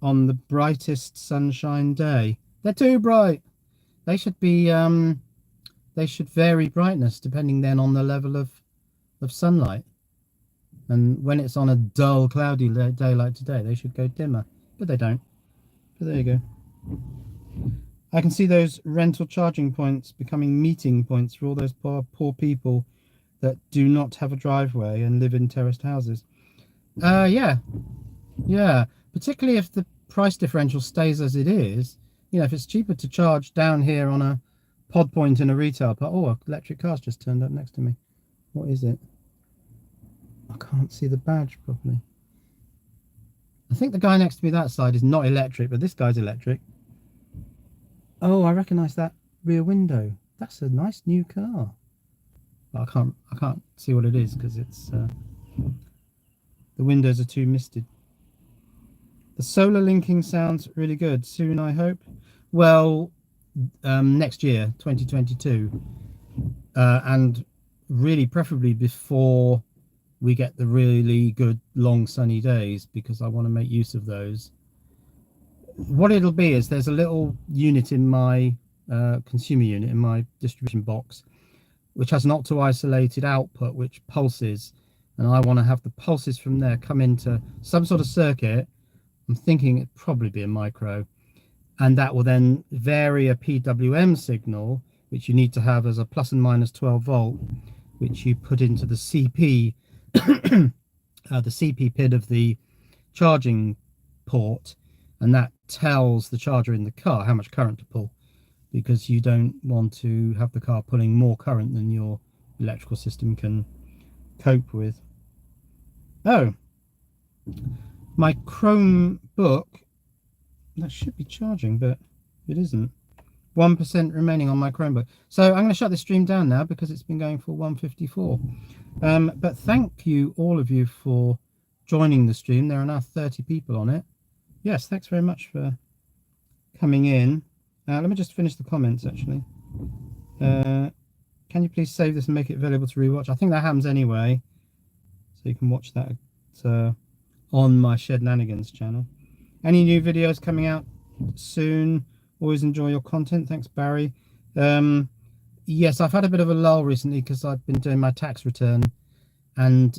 [SPEAKER 1] on the brightest sunshine day. They're too bright. They should be they should vary brightness depending then on the level of sunlight. And when it's on a dull, cloudy day like today, they should go dimmer. But they don't. But there you go. I can see those rental charging points becoming meeting points for all those poor people that do not have a driveway and live in terraced houses. Yeah. Particularly if the price differential stays as it is. You know, if it's cheaper to charge down here on a pod point in a retail park. Oh, electric car's just turned up next to me. What is it? I can't see the badge properly. I think the guy next to me that side is not electric, but this guy's electric. Oh, I recognise that rear window. That's a nice new car. But I can't see what it is because it's the windows are too misted. The solar linking sounds really good. Soon, I hope. Well, next year, 2022, and really preferably before we get the really good long sunny days, because I want to make use of those. What it'll be is there's a little unit in my consumer unit in my distribution box which has an opto-isolated output which pulses, and I want to have the pulses from there come into some sort of circuit. I'm thinking it'd probably be a micro, and that will then vary a PWM signal which you need to have as a plus and minus 12 volt, which you put into the CP the CP pin of the charging port, and that tells the charger in the car how much current to pull, because you don't want to have the car pulling more current than your electrical system can cope with. Oh, my Chromebook, that should be charging, but it isn't. 1% remaining on my Chromebook. So I'm going to shut this stream down now because it's been going for 1:54. But thank you, all of you, for joining the stream. There are now 30 people on it. Yes, thanks very much for coming in. Let me just finish the comments, actually. Can you please save this and make it available to rewatch? I think that happens anyway, so you can watch that on my Shenanigans channel. Any new videos coming out soon? Always enjoy your content. Thanks, Barry. Yes, I've had a bit of a lull recently because I've been doing my tax return, and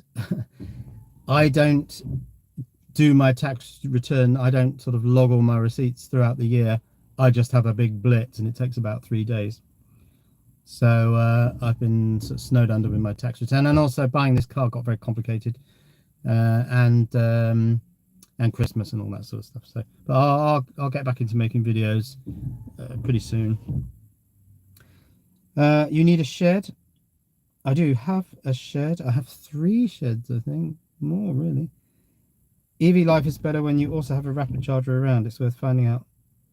[SPEAKER 1] I don't do my tax return. I don't sort of log all my receipts throughout the year. I just have a big blitz, and it takes about 3 days. So I've been sort of snowed under with my tax return, and also buying this car got very complicated, and Christmas and all that sort of stuff. So, but I'll get back into making videos pretty soon. You need a shed. I do have a shed. I have 3 sheds, I think. More, really. EV life is better when you also have a rapid charger around. It's worth finding out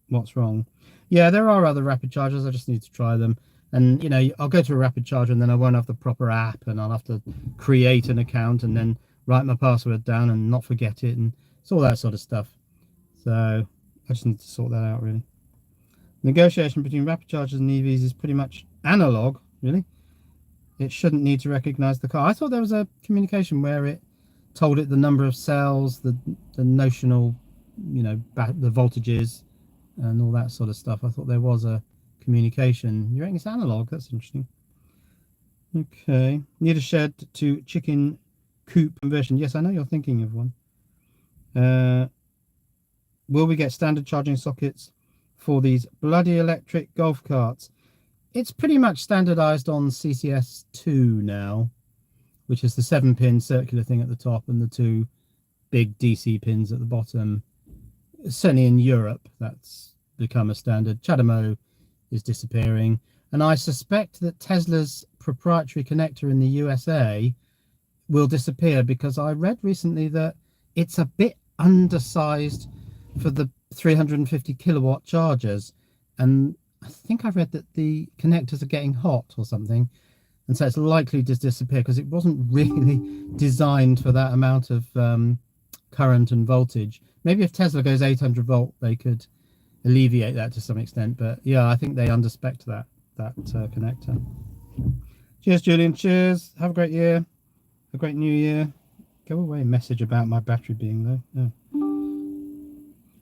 [SPEAKER 1] what's wrong. Yeah, there are other rapid chargers. I just need to try them. And, you know, I'll go to a rapid charger and then I won't have the proper app, and I'll have to create an account and then write my password down and not forget it. And it's all that sort of stuff. So I just need to sort that out, really. Negotiation between rapid chargers and EVs is pretty much analog, really. It shouldn't need to recognize the car. I thought there was a communication where it told it the number of cells, the notional, you know, the voltages and all that sort of stuff. I thought there was a communication. You reckon it's analog? That's interesting. Okay. Need a shed to chicken coop conversion. Yes, I know you're thinking of one. Will we get standard charging sockets for these bloody electric golf carts? It's pretty much standardized on CCS2 now, which is the 7-pin circular thing at the top and the 2 big DC pins at the bottom. Certainly in Europe, that's become a standard. CHAdeMO is disappearing, and I suspect that Tesla's proprietary connector in the USA will disappear, because I read recently that it's a bit undersized for the 350 kilowatt chargers, and I think I read that the connectors are getting hot or something, and so it's likely to disappear because it wasn't really designed for that amount of current and voltage. Maybe if Tesla goes 800 volt, they could alleviate that to some extent. But yeah, I think they underspec that connector. Cheers, Julian. Cheers. Have a great year. A great new year. Go away. Message about my battery being low. No.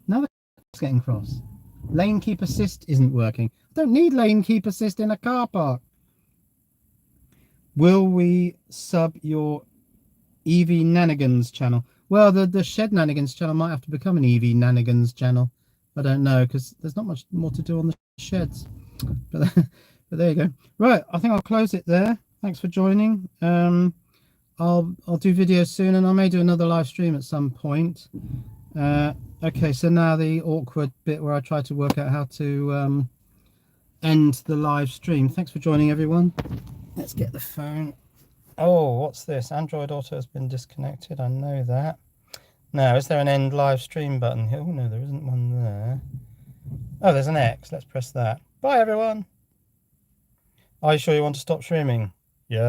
[SPEAKER 1] Now the car's getting cross. Lane keep assist isn't working. I don't need lane keep assist in a car park. Will we sub your EV Nanigans channel? Well, the Shed Nanigans channel might have to become an EV Nanigans channel. I don't know, because there's not much more to do on the sheds. But there you go. Right, I think I'll close it there. Thanks for joining. I'll do videos soon, and I may do another live stream at some point. Okay, so now the awkward bit where I try to work out how to end the live stream. Thanks for joining, everyone. Let's get the phone. Oh, what's this? Android Auto has been disconnected. I know that. Now, is there an end live stream button? Oh, no, there isn't one there. Oh, there's an X. Let's press that. Bye, everyone. Are you sure you want to stop streaming? Yes.